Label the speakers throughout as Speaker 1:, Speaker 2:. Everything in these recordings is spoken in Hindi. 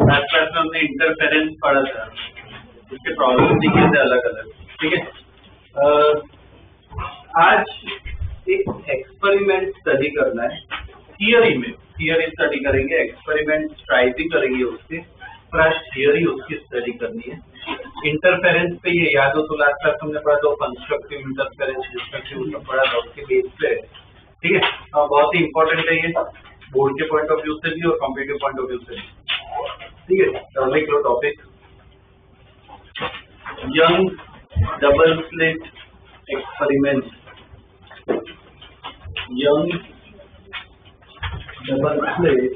Speaker 1: लास्ट क्लास में हमने इंटरफेरेंस पढ़ा था, उसके प्रॉब्लम दिखे थे अलग अलग। ठीक है, आज एक एक्सपेरिमेंट स्टडी करना है। थियरी स्टडी करेंगे, एक्सपेरिमेंट ट्राई भी करेंगे उसके, पर आज थियरी उसकी स्टडी करनी है। इंटरफेरेंस पे ये याद हो तो लास्ट क्लास हमने पढ़ा था कंस्ट्रक्टिव इंटरफेरेंस, डिस्ट्रक्टिव पढ़ा था, उसके बेस पे। ठीक है, बहुत ही इंपॉर्टेंट है ये, बोर्ड के पॉइंट ऑफ व्यू से भी और कॉम्पिटिटिव पॉइंट ऑफ व्यू से भी। ठीक है, तो लिख लो topic, Young double slit experiment. Young double slit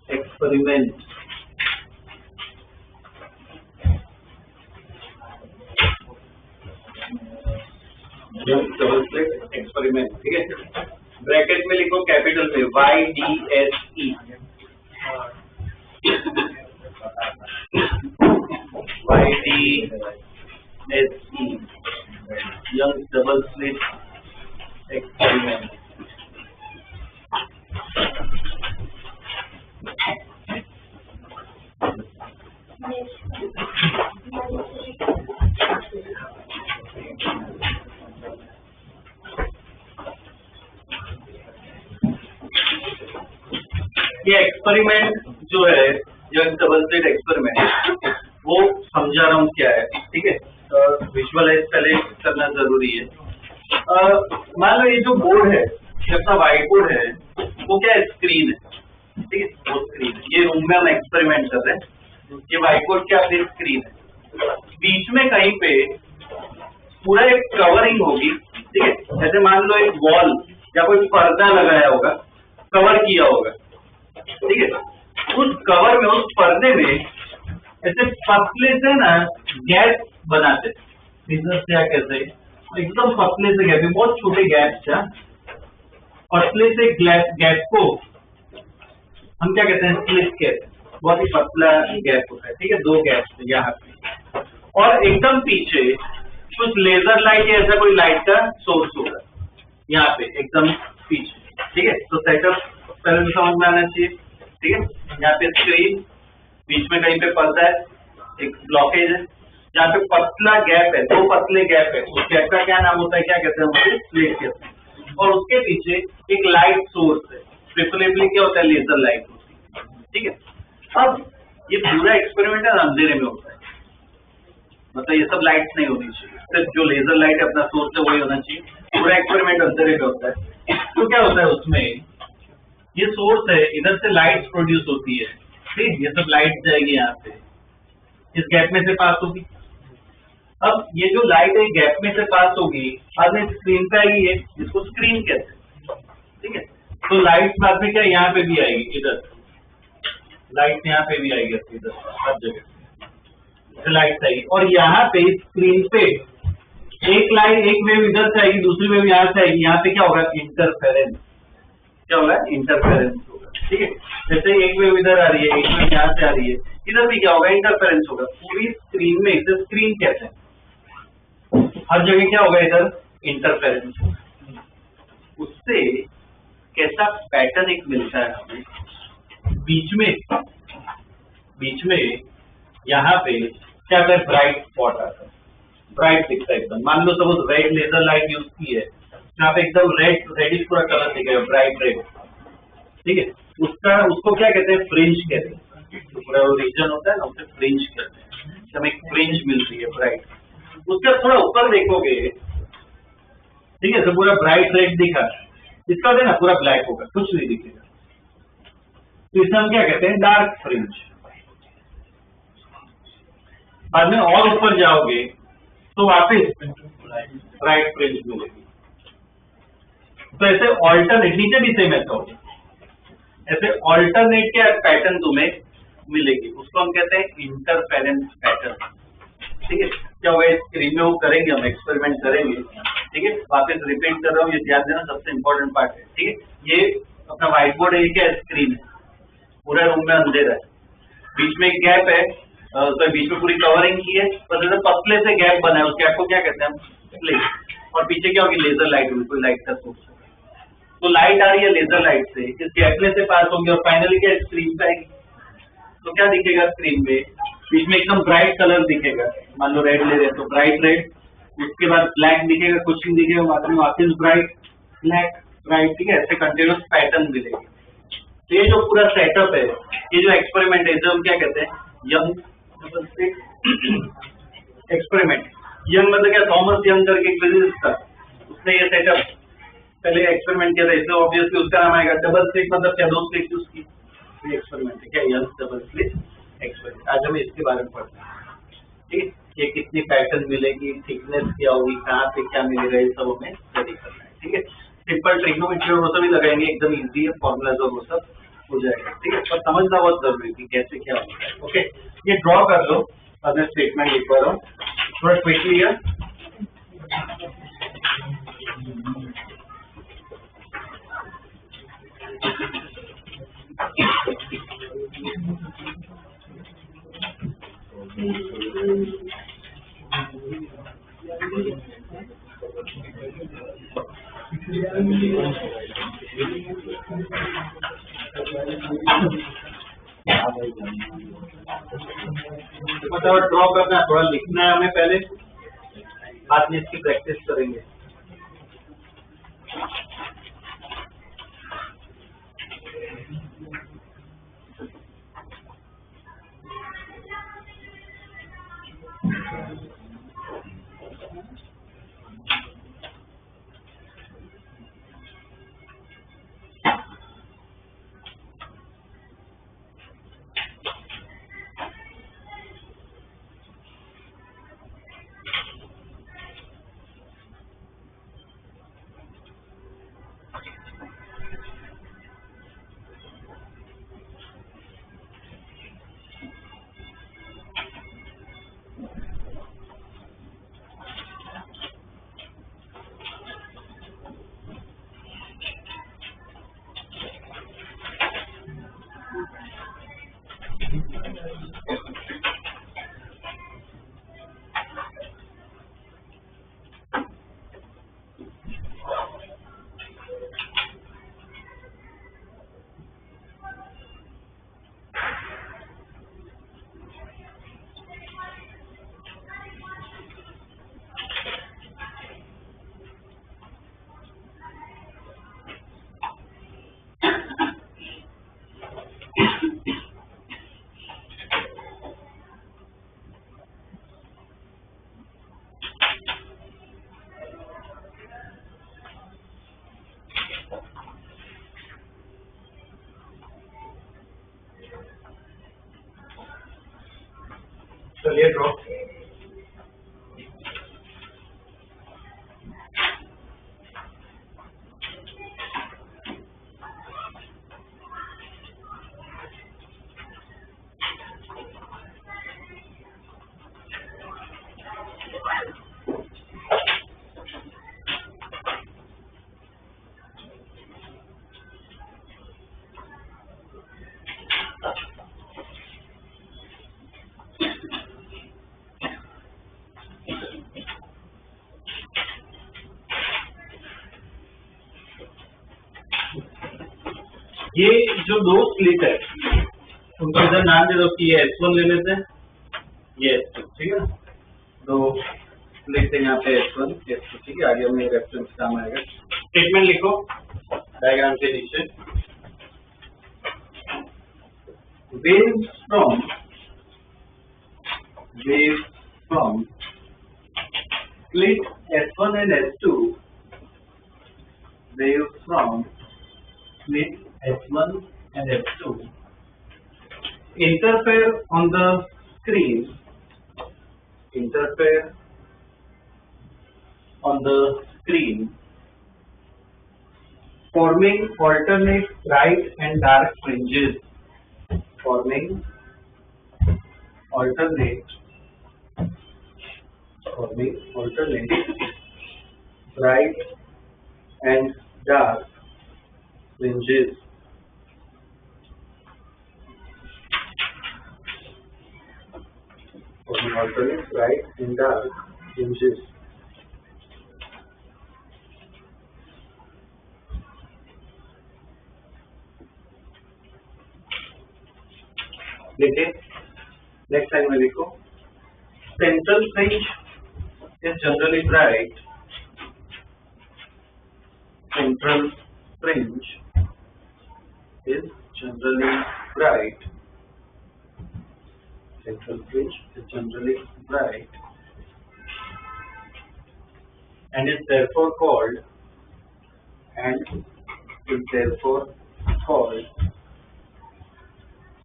Speaker 1: experiment. Double slit experiment. ठीक है, ब्रैकेट में लिखो कैपिटल में YDSE, YDSE, Young double slit experiment. ये एक्सपेरिमेंट जो है, यंग डबल स्लिट एक्सपेरिमेंट, वो समझा रहा हूँ क्या है। ठीक है, विजुअलाइज पहले करना जरूरी है। मान लो ये जो बोर्ड है, ये अपना व्हाइट बोर्ड है, वो क्या है, स्क्रीन है। ठीक है, वो स्क्रीन है। ये रूम में हम एक्सपेरिमेंट कर रहे हैं, ये व्हाइट बोर्ड क्या है, स्क्रीन है। बीच में कहीं पे पूरा एक कवरिंग होगी। ठीक है, जैसे मान लो एक वॉल या कोई पर्दा लगाया होगा, कवर किया होगा। ठीक है, उस कवर में, उस पर्दे में ऐसे पतले से ना गैप बनाते, क्या कहते हैं, एकदम पतले से गैप, बहुत छोटे गैप था, पतले से गैप को हम क्या कहते हैं, स्लिट कहते हैं। बहुत ही पतला गैप होता है। ठीक है, दो गैप यहाँ पे, और एकदम पीछे कुछ लेजर लाइट या ऐसा कोई लाइट का सोर्स होगा यहाँ पे एकदम पीछे। ठीक है, तो सेटअप पहले तो समझ में आना चाहिए। ठीक है, यहाँ पे स्क्रीन, बीच में कहीं पे पर्दा है, एक ब्लॉकेज है, यहाँ पे पतला गैप है, दो पतले गैप है, उस गैप का क्या नाम होता है, क्या कहते हैं, स्लिट कहते हैं। और उसके पीछे एक लाइट सोर्स है, प्रेफरेबली क्या होता है, लेजर लाइट होती है। ठीक है, अब ये पूरा एक्सपेरिमेंट है अंधेरे में होता है, मतलब ये सब लाइट्स नहीं होनी चाहिए, सिर्फ जो लेजर लाइट अपना सोर्स है वही होना चाहिए। पूरा एक्सपेरिमेंट अंधेरे में होता है। तो क्या होता है उसमें, ये सोर्स है, इधर से लाइट प्रोड्यूस होती है। ठीक, ये सब लाइट जाएगी यहाँ पे, इस गैप में से पास होगी। अब ये जो लाइट है गैप में से पास होगी, बाद में स्क्रीन पे आएगी, है जिसको स्क्रीन कहते हैं। ठीक है, तो लाइट बाद में क्या यहाँ पे भी आएगी, इधर लाइट यहाँ पे भी आएगी, इधर हर जगह लाइट आएगी। और यहाँ पे स्क्रीन पे एक लाइट, एक वेव इधर से आएगी, दूसरी वेव यहाँ से आएगी। यहाँ पे क्या होगा, इंटरफेरेंस। क्या होगा, इंटरफेरेंस होगा। ठीक है, जैसे एक वेव इधर आ रही है, एक वेव यहाँ से आ रही है, इधर भी क्या होगा, इंटरफेरेंस होगा। पूरी स्क्रीन में, इसे स्क्रीन कहते हैं, हर जगह क्या होगा, इधर इंटरफेरेंस। उससे कैसा पैटर्न एक मिलता है हमें, बीच में यहाँ पे क्या है, ब्राइट स्पॉट आता है, ब्राइट दिखता है एकदम। मान लो suppose red laser light use की है, यहाँ पे एकदम रेडिश पूरा कलर दिखेगा, ब्राइट रेड। ठीक है, उसको क्या कहते हैं, फ्रिंज कहते हैं। पूरा रीजन होता है ना, उसे फ्रिंज कहते हैं, हमें एक फ्रिंज मिलती है ब्राइट। उसके थोड़ा ऊपर देखोगे, ठीक है, तो पूरा ब्राइट रेड दिखा, इसका देना पूरा ब्लैक होगा, कुछ नहीं दिखेगा, तो इसे हम क्या कहते हैं, डार्क फ्रिंज। बाद में और ऊपर जाओगे तो वापिस ब्राइट फ्रिंज मिलेगी। तो ऐसे ऑल्टरनेट, नीचे भी सेम ऐसा होगा, ऐसे ऑल्टरनेट क्या पैटर्न तुम्हें मिलेगी, उसको हम कहते हैं इंटरफेरेंस पैटर्न। ठीक है, क्या होगा स्क्रीन में वो करेंगे, हम एक्सपेरिमेंट करेंगे। ठीक है, वापस रिपीट कर रहा हूँ, ये ध्यान देना सबसे इंपॉर्टेंट पार्ट है। ठीक है, ये अपना व्हाइट बोर्ड है, क्या स्क्रीन है, पूरा रूम में अंधेरा है, बीच में एक गैप है, तो बीच में पूरी कवरिंग की है, बस ऐसे पतले से गैप बना है, उस गैप को क्या कहते हैं हम, प्लेट। और पीछे क्या होगी, लेजर लाइट, बिल्कुल लाइट का सोर्स। तो लाइट आ रही है लेजर लाइट से, इस गैप में से पास होंगे और फाइनली क्या स्क्रीन पे आएगी। तो क्या दिखेगा स्क्रीन पे, बीच में एकदम ब्राइट कलर दिखेगा, मान लो रेड ले रहे हैं तो ब्राइट रेड, उसके बाद ब्लैक दिखेगा, कुछ नहीं दिखेगा, बाद में वापस ब्राइट ब्लैक ब्राइट। ठीक है, ऐसे कंटिन्यूस पैटर्न मिलेगा। तो ये जो पूरा सेटअप है, ये जो एक्सपेरिमेंट है, जो हम क्या कहते हैं, यंग एक्सपेरिमेंट। यंग मतलब क्या, थॉमस यंग करके एक फिजिसिस्ट था, उसने ये सेटअप पहले एक्सपेरिमेंट किया था, इसलिए ऑब्वियसली उसका नाम आएगा। डबल स्लिट मतलब क्या, दो स्लिट उसकी, ये एक्सपेरिमेंट है क्या, यंग डबल स्लिट एक्सपेरिमेंट। आज हम इसके बारे में पढ़ते हैं। ठीक है, ये कितनी पैटर्न मिलेगी, थिकनेस क्या होगी, कहाँ पे क्या मिलेगा, ये सब हमें स्टडी करना है। ठीक है, सिंपल ट्रिग्नोमेट्री और वो सब भी लगाएंगे, एकदम इजी है, फॉर्मूलाज और वो सब हो जाएगा। ठीक है, पर समझना बहुत जरूरी है कैसे क्या होता है। ओके, ये ड्रॉ कर लो, अब मैं स्टेटमेंट लिख रहा हूँ थोड़ा क्विकली है। फटाफट ड्रॉ करना है, थोड़ा लिखना है हमें पहले, बाद में इसकी प्रैक्टिस करेंगे। चलिए ड्रॉ। ये जो दो स्लिट है उनको इधर नाम दे दो कि ये S1 ले लेते हैं, ये S2। ठीक है, दो स्लिट है यहाँ पे S1 S2। ठीक है, आगे हमें रेफरेंस काम आएगा। स्टेटमेंट लिखो डायग्राम के नीचे, waves from split S1 and S2 waves from split S1 and S2 interfere on the screen, forming alternate bright and dark fringes, bright and dark fringes. देखिए नेक्स्ट लाइन में लिखो, central fringe is generally bright. Central fringe is generally bright. And is therefore called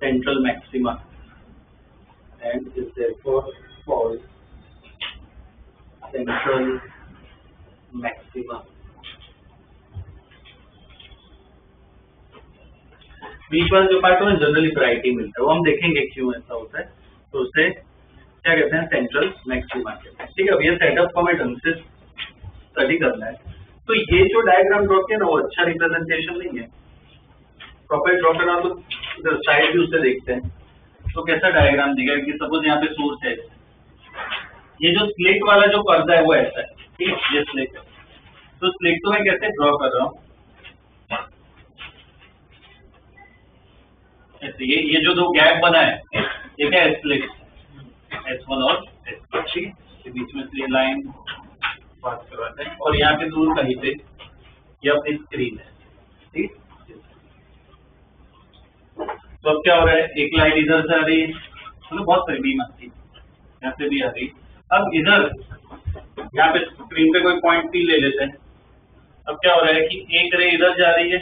Speaker 1: central maxima. बीच वाला जो पार्ट है जनरली ब्राइट ही मिलता है, वो हम देखेंगे क्यों ऐसा होता है, तो उसे क्या कहते हैं, सेंट्रल मैक्सिमा कहते हैं। ठीक है, अब ये सेटअप को हमें ढंग से स्टडी करना है। तो ये जो डायग्राम ड्रॉ किया ना, वो अच्छा रिप्रेजेंटेशन नहीं है। प्रॉपर ड्रॉ करना तो इधर साइड व्यू से देखते हैं तो कैसा डायग्राम दिखेगा कि सपोज यहाँ पे सोर्स है, ये जो स्लिट वाला जो पर्दा है वो ऐसा है, ठीक है, ये स्लिट है। तो स्लिट को मैं कैसे ड्रॉ कर रहा हूँ, ऐसे ये जो दो गैप बना है ये क्या है, स्लिट S1 और S2, ठीक है, के बीच में से लाइन पास करवाते हैं और यहाँ पे दूर कहीं पे ये अपनी स्क्रीन है, ठीक। तो अब क्या हो रहा है, एक लाइन इधर से आ रही है, मतलब बहुत सारी बीम आती है, यहाँ से भी आ रही है। अब इधर यहाँ पे स्क्रीन पे कोई पॉइंट P ले लेते हैं। अब क्या हो रहा है कि एक रे इधर जा रही है,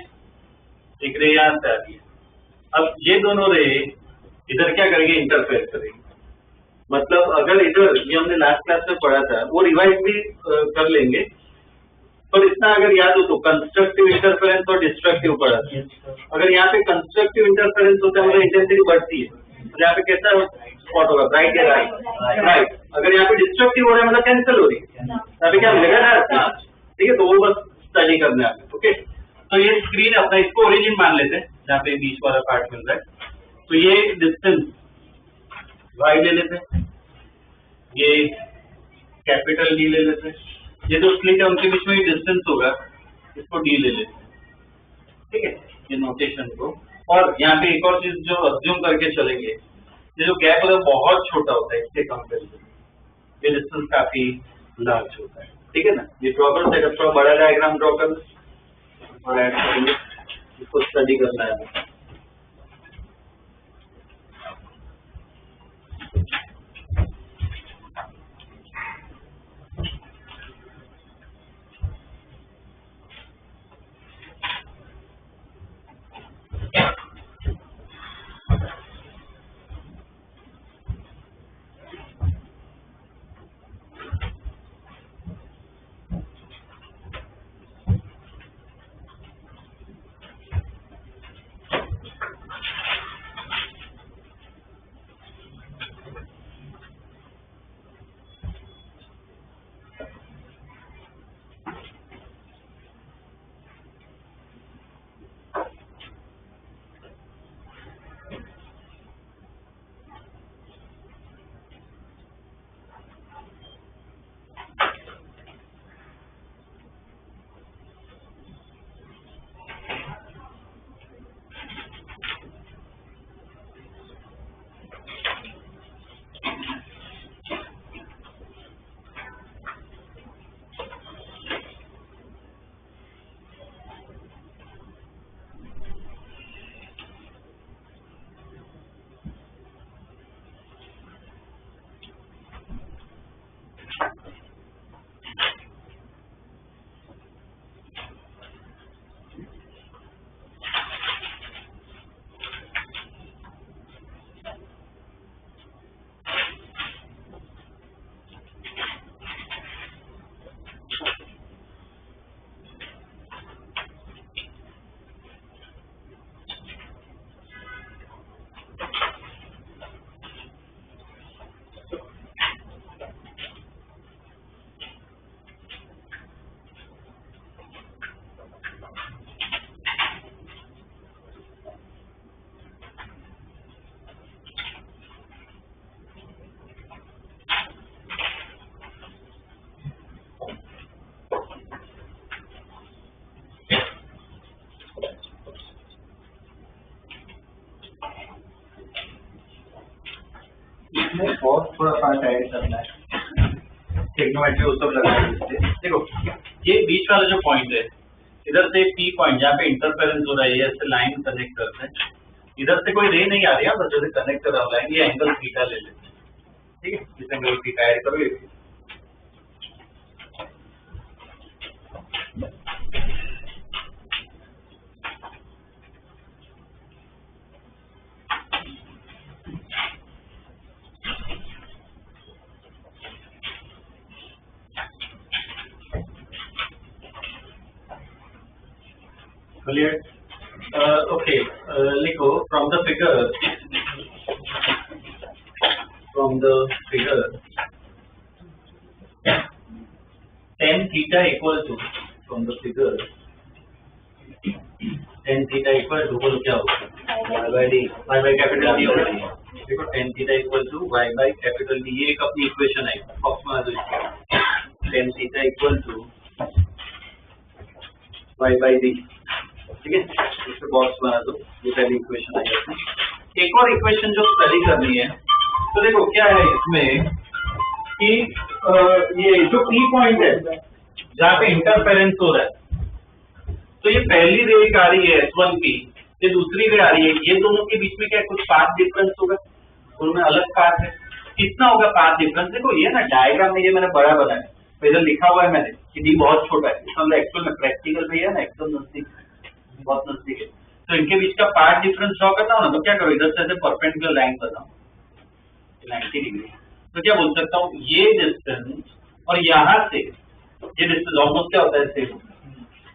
Speaker 1: एक रे यहाँ से आ रही है। अब ये दोनों रे इधर क्या करेंगे, इंटरफेयर करेंगे। मतलब अगर इधर ये हमने लास्ट क्लास में पढ़ा था, वो रिवाइज भी कर लेंगे, पर इतना अगर याद हो तो कंस्ट्रक्टिव इंटरफेरेंस और डिस्ट्रक्टिव पढ़ा था। अगर यहाँ पे कंस्ट्रक्टिव इंटरफेरेंस होता है मतलब इंटेंसिटी बढ़ती है, तो यहाँ पे कैसा स्पॉट होगा, ब्राइट या राइट। अगर यहाँ पे डिस्ट्रक्टिव हो रहा है मतलब कैंसिल हो रही है, यहाँ पे क्या मिलेगा, ठीक है। तो वो बस स्टडी करना है, ओके। तो ये स्क्रीन अपना, इसको ओरिजिन मान लेते हैं जहाँ पे बीच वाला पार्ट मिल रहा है। तो ये डिस्टेंस y ले लेते हैं, ये कैपिटल D ले लेते हैं, ये जो स्लिट है उनके बीच में डिस्टेंस होगा, इसको D ले लेते हैं, ठीक है, ये नोटेशन को। और यहाँ पे एक और चीज जो अज्यूम करके चलेंगे, ये जो गैप होता है बहुत छोटा होता है इसके कंपेरिजन, ये डिस्टेंस काफी लार्ज होता है, ठीक है ना। ये ड्रॉ कर सेटअप थोड़ा बड़ा डायग्राम ड्रॉ कर और ऐड करेंगे, इसको स्टडी करना है। थोड़ा पार्ट ऐड करना है, ट्रिग्नोमेट्री वो सब लगा है। देखो ये बीच वाला जो पॉइंट है, इधर से P पॉइंट जहाँ पे इंटरफेरेंस हो रहा है, ऐसे लाइन कनेक्ट करते हैं, इधर से कोई रे नहीं आ रही है, बस जैसे कनेक्ट कर रहा है, ये एंगल थीटा ले लेते हैं, ठीक है, इस एंगल थीटा ऐड करो। Clear? Okay. लिखो from the figure tan theta equal to बोलो क्या होगा? y by capital D होगा। देखो tan theta equal to y by capital D, ये एक अपनी इक्वेशन है, बॉक्स में आ जाओ। tan theta equal to y by D, ठीक है, इसको बॉक्स बना दो, ये पहली इक्वेशन आ जाती है। एक और इक्वेशन जो स्टडी करनी है, तो देखो क्या है इसमें कि ये जो P पॉइंट है जहाँ पे इंटरफेरेंस हो रहा है, तो ये पहली रे आ रही है S1P, ये दूसरी रे आ रही है, ये दोनों के बीच में क्या कुछ पाथ डिफरेंस होगा, उनमें अलग पाथ है, कितना होगा पाथ डिफरेंस? देखो ये ना डायग्राम में ये मैंने बड़ा बनाया, तो इधर लिखा हुआ है मैंने कि D बहुत छोटा है, इसका मतलब एक्चुअल में प्रैक्टिकल में है ना एकदम नजदीक, बहुत नजदीक है, तो इनके बीच का पाथ डिफरेंस ड्रॉ करना हो ना, तो क्या करो, इधर से ऐसे परपेंडिकुलर लाइन बनाओ 90 डिग्री, तो क्या बोल सकता हूँ, ये डिस्टेंस और यहाँ से ये डिस्टेंस ऑलमोस्ट क्या होता है सेम,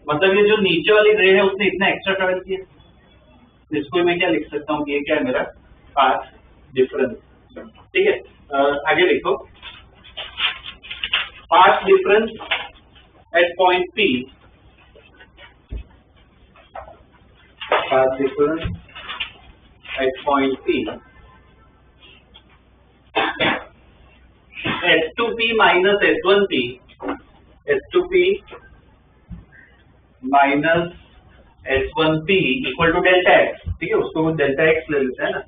Speaker 1: मतलब ये जो नीचे वाली रे है उसने इतना एक्स्ट्रा ट्रेवल किया, इसको मैं क्या लिख सकता हूँ कि ये क्या है मेरा पाथ डिफरेंस, ठीक है। आगे देखो, path difference at point P, path difference at point P, S2P minus S1P, S2P minus S1P equal to delta x, ठीक है, उसको delta x ले लेते हैं ना,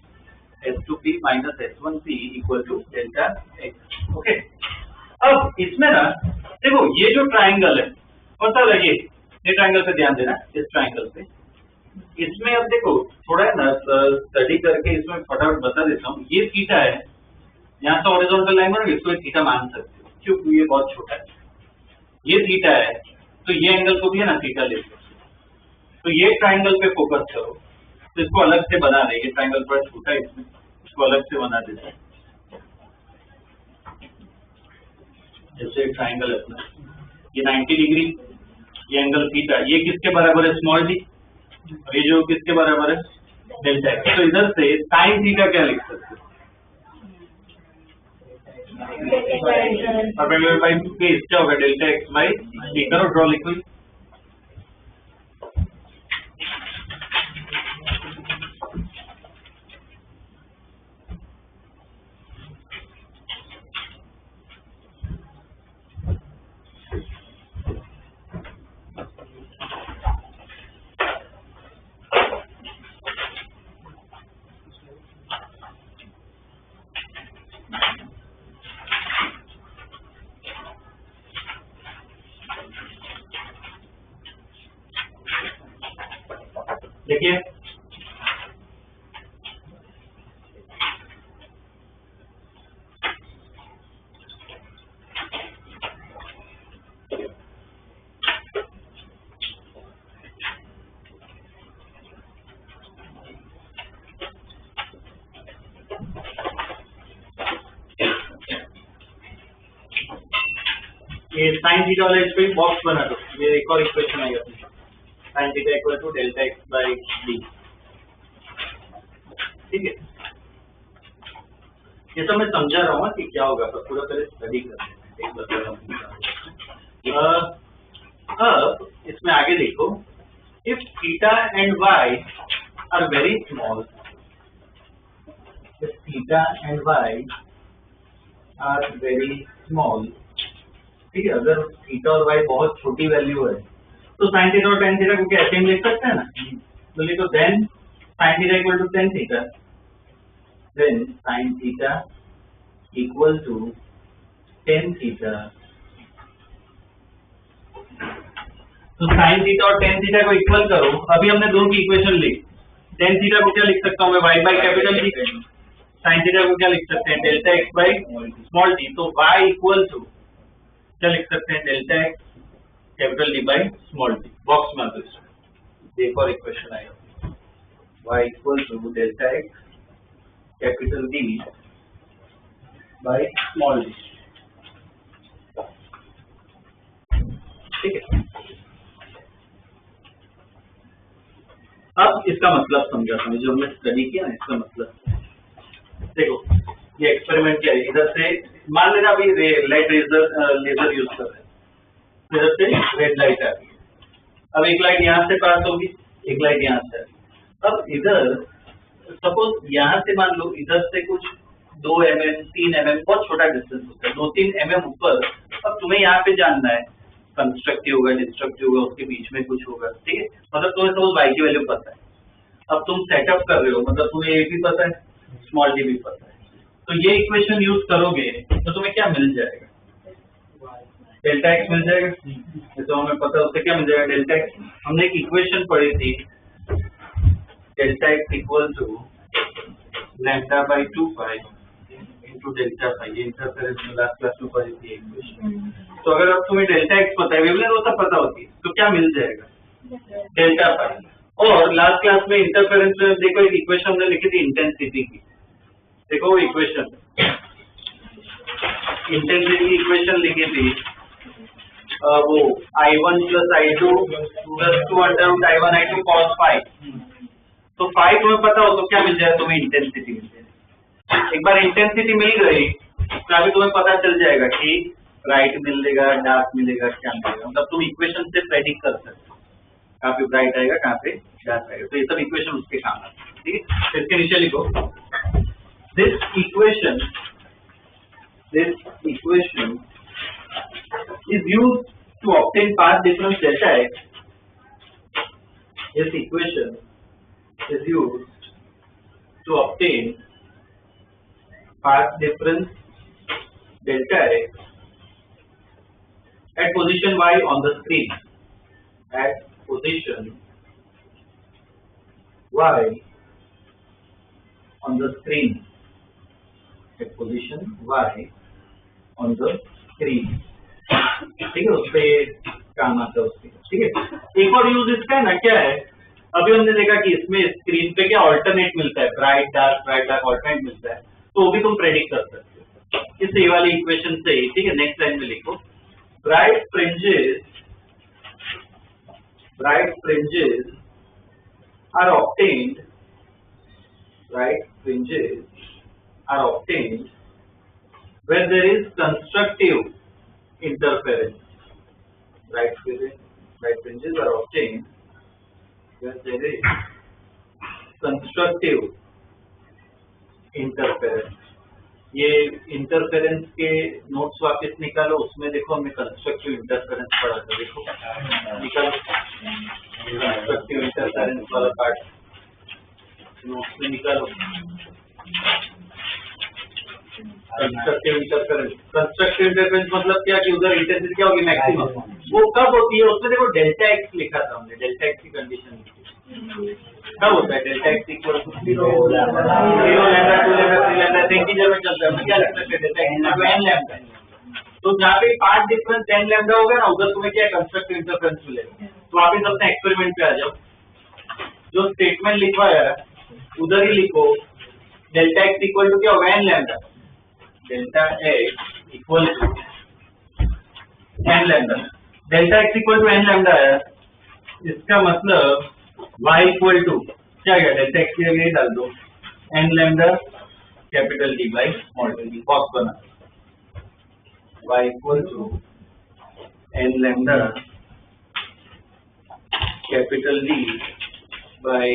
Speaker 1: S2P minus S1P equal to delta x, okay. अब इसमें ना देखो ये जो ट्राइंगल है, पता लगे ये ट्राइंगल पे ध्यान देना, इस ट्राइंगल पे, इसमें अब देखो थोड़ा है ना स्टडी करके इसमें फटाफट बता देता हूँ, ये थीटा है, यहाँ से हॉरिजॉन्टल लाइन पर इसको थीटा मान सकते हो, क्योंकि ये बहुत छोटा है, ये थीटा है, तो ये एंगल को भी है ना थीटा ले सकते हो, तो ये ट्राइंगल पे फोकस करो, तो इसको अलग से बना रहे, ये ट्राइंगल थोड़ा छोटा है, इसमें इसको अलग से बना देते हैं, जैसे ट्राइंगल है अपना, ये 90 डिग्री, ये एंगल थीटा, ये किसके बराबर है, स्मॉल डी, और ये जो किसके बराबर है, डेल्टा एक्स, तो इधर से साइन थीटा क्या लिख सकते हो, बाई बेस क्या होगा, डेल्टा एक्स बाई डी, करो ड्रॉ, लिखो, देखिए ये साइन थीटा वाला इस पे बॉक्स बना दो, ये एक और इक्वेशन आई अपनी, sine theta equal to delta x by D, ठीक है, ये तो मैं समझा रहा हूँ कि क्या होगा, पर पूरा पहले स्टडी करते हैं, बता रहा हूँ। अब इसमें आगे देखो, if theta and Y are very small, if theta and y are very small, ठीक है, अगर थीटा और वाई बहुत छोटी वैल्यू है तो साइन थीटा और टेन थीटा को क्या ऐसे हम लिख सकते हैं ना, तो लिखो then sine theta equal to tan theta, then sine theta equal to tan theta. तो साइन थीटा और टेन थीटा को इक्वल करो। अभी हमने दोनों की इक्वेशन ली। टेन थीटा को क्या लिख सकता हूँ मैं, y by capital T. Sine theta को क्या लिख सकते हैं, delta x by small t. तो y इक्वल टू क्या लिख सकते हैं, delta x capital D by small t. Box में आता है एक और इक्वेशन आएगा, y equal to delta x capital D by small D. ठीक है, अब इसका मतलब समझाता हूँ, जो हमने स्टडी किया ना इसका मतलब। देखो ये एक्सपेरिमेंट क्या है, इधर से मान लेना अभी लाइट लेजर यूज कर रहे हैं, इधर से रेड लाइट आ रही है। अब एक लाइट यहाँ से पास होगी, एक लाइट यहाँ से आ रही है। अब इधर सपोज यहाँ से मान लो इधर से कुछ 2 mm 3 mm बहुत छोटा डिस्टेंस होता है, 2-3 mm ऊपर। अब तुम्हें यहाँ पे जानना है कंस्ट्रक्टिव होगा डिस्ट्रक्टिव होगा, उसके बीच में कुछ होगा। ठीक है, मतलब तुम्हें सपोज y की वैल्यू पता है। अब तुम सेटअप कर रहे हो, मतलब तुम्हें a भी पता है, स्मॉल d भी पता है। तो ये इक्वेशन यूज करोगे तो तुम्हें क्या मिल जाएगा, डेल्टा x मिल जाएगा। तो हमें पता है उससे क्या मिल जाएगा, डेल्टा x। हमने एक इक्वेशन पढ़ी थी, delta x equal to lambda by 2 into delta phi. ये इंटरफेरेंस में लास्ट क्लास में पढ़ी थी इक्वेशन। तो अगर अब तुम्हें डेल्टा x पता है, वेवलेंथ वो सब पता होती है, तो क्या मिल जाएगा, डेल्टा फाई। और लास्ट क्लास में इंटरफेरेंस में देखो एक इक्वेशन हमने लिखी थी इंटेंसिटी की। देखो वो इक्वेशन, इंटेंसिटी इक्वेशन लिखी थी वो I1 plus I2 plus 2 under root I1 I2 cos phi. तो फाई तुम्हें पता हो तो क्या मिल जाएगा, तुम्हें इंटेंसिटी मिल जाएगी। एक बार इंटेंसिटी मिल गई तो अभी तुम्हें पता चल जाएगा कि ब्राइट मिलेगा, डार्क मिलेगा, क्या मिलेगा। मतलब तुम इक्वेशन से प्रेडिक्ट कर सकते हो कहाँ पे ब्राइट आएगा, कहाँ पे डार्क आएगा। तो ये सब इक्वेशन उसके काम आते हैं। ठीक है, इसके नीचे लिखो this equation is used to obtain path difference delta x. This equation is used to obtain path difference delta x at position y on the screen. At position y on the screen. At position y on the screen. ठीक है, उसपे काम आता है उसके। ठीक है, एक और यूज इसका है ना, क्या है, अभी हमने देखा कि इसमें स्क्रीन पे क्या ऑल्टरनेट मिलता है, ब्राइट डार्क ऑल्टरनेट मिलता है। तो वो भी तुम प्रेडिक्ट कर सकते हो इस ये वाली इक्वेशन से। ठीक है, नेक्स्ट लाइन में लिखो bright fringes are obtained when there is constructive interference. Bright fringes are obtained when there is constructive interference. ये इंटरफेरेंस के नोट्स वापस निकालो, उसमें देखो हमने कंस्ट्रक्टिव इंटरफेरेंस पढ़ा था। देखो निकालो कंस्ट्रक्टिव इंटरफेरेंस वाला पार्ट नोट्स में निकालो। कंस्ट्रक्टिव इंटरफेरेंस मतलब क्या कि उधर इंटेंसिटी क्या होगी, मैक्सिमम। वो कब होती है, उसमें देखो डेल्टा एक्स लिखा था हमने, डेल्टा एक्स की कंडीशन कब होता है, delta x equal to 0 lambda 2 lambda 3 lambda integer में चलता है। क्या लिख सकते हैं, डेल्टा एक्स n लैम्डा। तो जहाँ पे पाथ डिफरेंस n लैम्डा होगा ना, उधर तुम्हें क्या कंस्ट्रक्टिव इंटरफेरेंस मिलेगा। तो वापिस अपने एक्सपेरिमेंट पे आ जाओ, जो स्टेटमेंट लिखवाया है उधर ही लिखो, डेल्टा एक्स इक्वल टू क्या होगा, n lambda. Delta x equal to n lambda. Delta x equal to n lambda है, इसका मतलब y इक्वल टू क्या है, डेल्टा x की जगह डाल दो n lambda capital D by small d। Box बना y equal to n lambda capital D by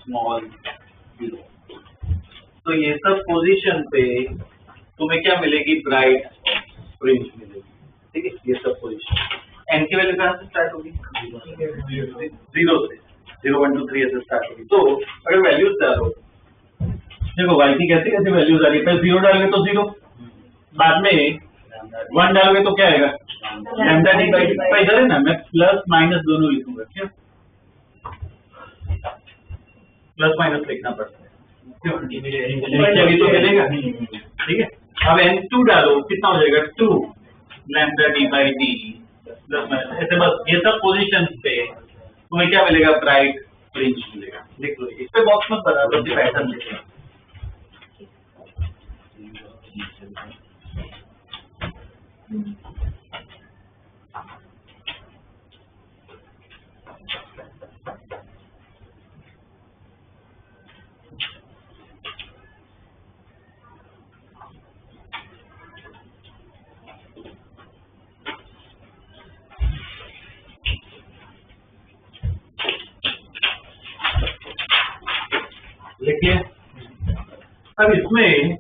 Speaker 1: small d। तो ये सब पोजीशन पे तुम्हें क्या मिलेगी, ब्राइट फ्रिंज मिलेगी। ठीक है, ये सब पोजीशन। n की वैल्यू कहाँ से स्टार्ट होगी, 0 से, 0 1 2 3 ऐसे स्टार्ट होगी। तो अगर वैल्यूज डालो, देखो y की कैसे कैसे वैल्यूज आ रही है, पहले 0 डालोगे तो 0,
Speaker 2: बाद में 1 डालोगे तो क्या आएगा लैम्डा डी बाई डी। इधर है ना, मैं प्लस माइनस दोनों लिखूंगा, क्यों प्लस माइनस लिखना पड़ता है, क्यों नीचे भी तो मिलेगा, ठीक है। अब n2 डालो, कितना हो जाएगा 2 lambda D by D plus minus, ऐसे बस ये सब पोजीशन पे तुम्हें क्या मिलेगा, ब्राइट फ्रिंज मिलेगा। लिख लो, इस पे बॉक्स मत बना दो, पैटर्न लिखना। लिखिए। अब इसमें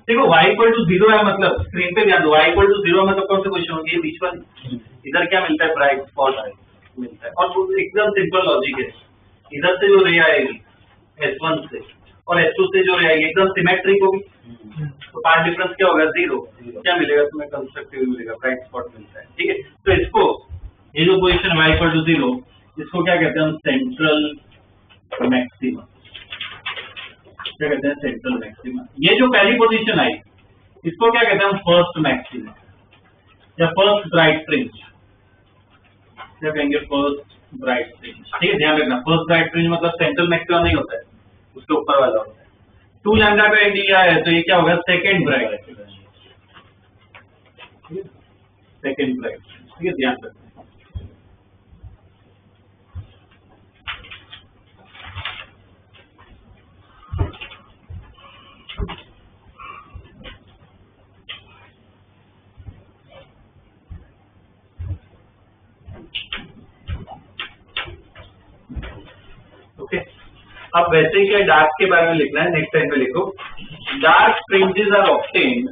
Speaker 2: देखो y इक्वल टू 0 है, मतलब स्क्रीन पे ध्यान दो, y इक्वल टू 0 मतलब कौन सा क्वेश्चन होगी, बीच में इधर क्या मिलता है, ब्राइट स्पॉट मिलता है, और एकदम सिंपल लॉजिक है। इधर से जो रे आएगी S1 से और S2 से जो रे आएगी एकदम सिमेट्रिक होगी, तो पार्ट डिफरेंस क्या होगा, 0। क्या मिलेगा तुम्हें, कंस्ट्रक्टिव मिलेगा, ब्राइट स्पॉट मिलता है, ठीक है। तो इसको, ये जो पोजीशन y इक्वल टू 0, इसको क्या कहते हैं हम, सेंट्रल मैक्सिमम, क्या कहते हैं, सेंट्रल मैक्सिमम। ये जो पहली पोजीशन आई, इसको क्या कहते हैं हम, फर्स्ट मैक्सिमम या फर्स्ट ब्राइट फ्रिंज, क्या कहेंगे, फर्स्ट ब्राइट फ्रिंज, ठीक है। ध्यान रखना, फर्स्ट ब्राइट फ्रिंज मतलब सेंट्रल मैक्सिमम नहीं होता है, उसके ऊपर वाला होता है। 2 लैम्डा बाई डी है, तो ये क्या होगा, सेकेंड ब्राइट, सेकेंड ब्राइट, ठीक है, ध्यान रखना। ओके, अब वैसे ही क्या डार्क के बारे में लिखना है, नेक्स्ट टाइम पे लिखो, dark fringes are obtained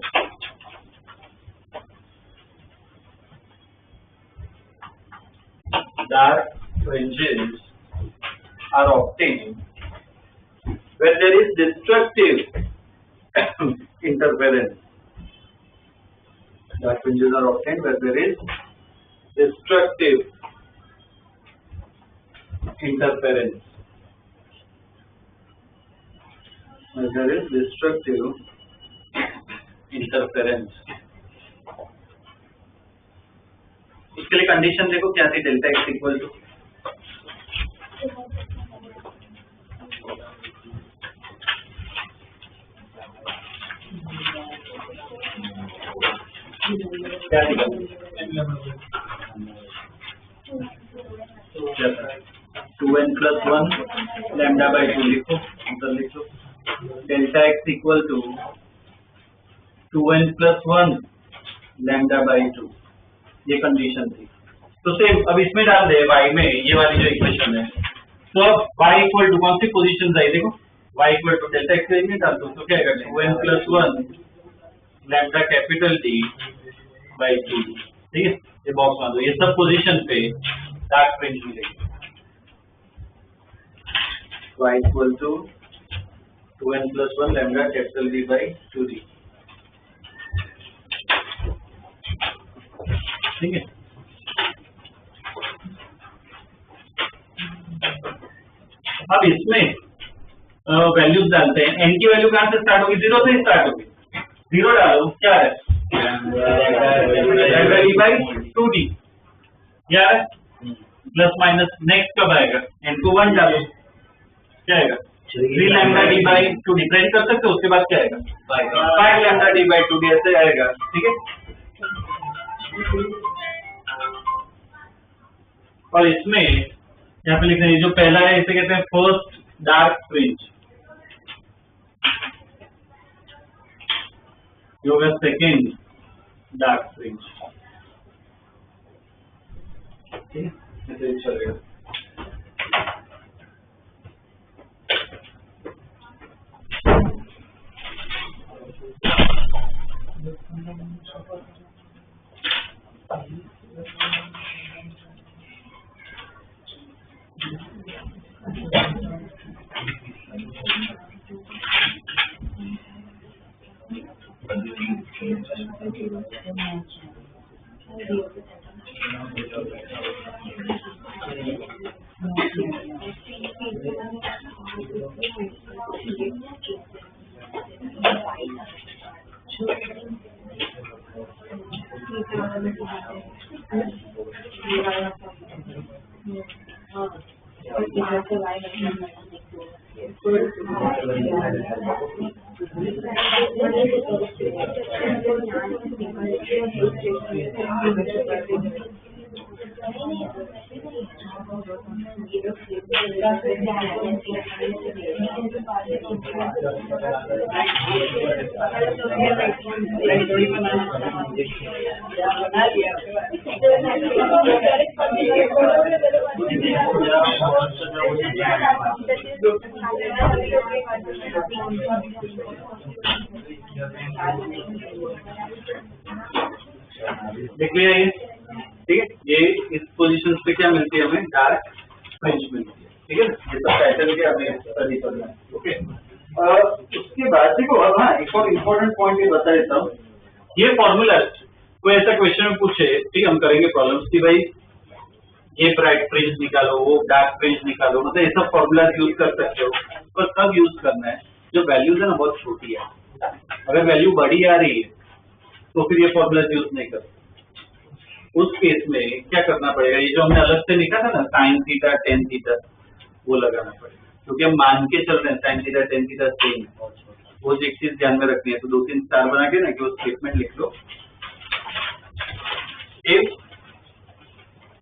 Speaker 2: when there is destructive interference. Dark fringes are obtained where there is destructive interference. Where there is destructive interference. इसके लिए कंडीशन देखो क्या थी, डेल्टा एक्स इक्वल टू क्या लिखा, 2n+1 लैम्डा बाई 2 लिखो, उधर लिखो, delta x equal to 2n+1 lambda by 2, ये कंडीशन थी। तो सेम अब इसमें डाल दे y में, ये वाली जो इक्वेशन है, तो अब y इक्वल टू कौन सी पोजीशन आई, देखो y equal to delta X में डाल दो, तो क्या आएगा, 2n+1 lambda capital D by 2, ठीक है। ये बॉक्स मान दो, ये सब पोजीशन पे डार्क फ्रिंज मिलेगी। y equal to 2n+1 lambda capital D by 2D, ठीक है। अब इसमें वैल्यूज डालते हैं, n की वैल्यू कहां से स्टार्ट होगी, 0 से स्टार्ट होगी, 0 डालो, क्या है, लैम्डा डी बाई 2D, क्या है, प्लस माइनस, नेक्स्ट कब आएगा, n को 1 डालो, क्या आएगा, 3 lambda D by 2D, print कर सकते हो, उसके बाद क्या आएगा, 5 लैम्डा डी बाई 2D, ऐसे आएगा, ठीक है। और इसमें यहाँ पे लिखना है, जो पहला है इसे कहते हैं फर्स्ट डार्क फ्रिंज, जो है सेकेंड डार्क फ्रिंज, ठीक है, ऐसे चलेगा। देख लिया ये, ठीक है। ये इस पोजीशन पे क्या मिलती है हमें, डार्क फ्रिंज मिलती है, ठीक है। ये सब पैटर्न के हमें स्टडी करना है, ओके। उसके बाद देखो, अब हाँ एक और इम्पोर्टेंट पॉइंट ये बता देता हूँ। ये फॉर्मूला कोई ऐसा क्वेश्चन में पूछे, ठीक है, हम करेंगे प्रॉब्लम्स की भाई ये ब्राइट फ्रिंज निकालो, वो डार्क फ्रिंज निकालो, मतलब ये सब फॉर्मूला यूज कर सकते हो, पर तब यूज करना है जो वैल्यूज है ना बहुत छोटी है। अगर वैल्यू बड़ी आ रही है तो फिर ये फॉर्मूला यूज नहीं कर। उस केस में क्या करना पड़ेगा, ये जो हमने अलग से लिखा था ना साइन थीटा टेन थीटा, वो लगाना पड़ेगा, क्योंकि हम मान के चल रहे हैं sine theta tan theta same. वो एक चीज ध्यान में रखनी है, तो 2-3 स्टार बना के ना कि वो स्टेटमेंट लिख लो। If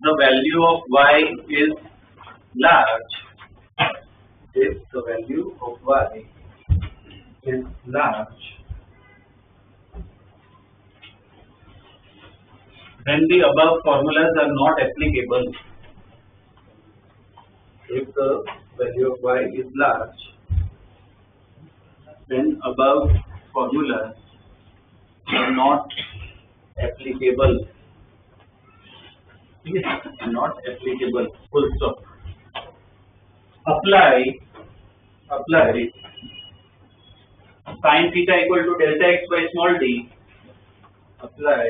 Speaker 2: the value of y is large, if the value of y is large, then the above formulas are not applicable. If the value of y is large, then above formulas are not applicable. Not applicable, full stop. Apply sin theta equal to delta x by small d. Apply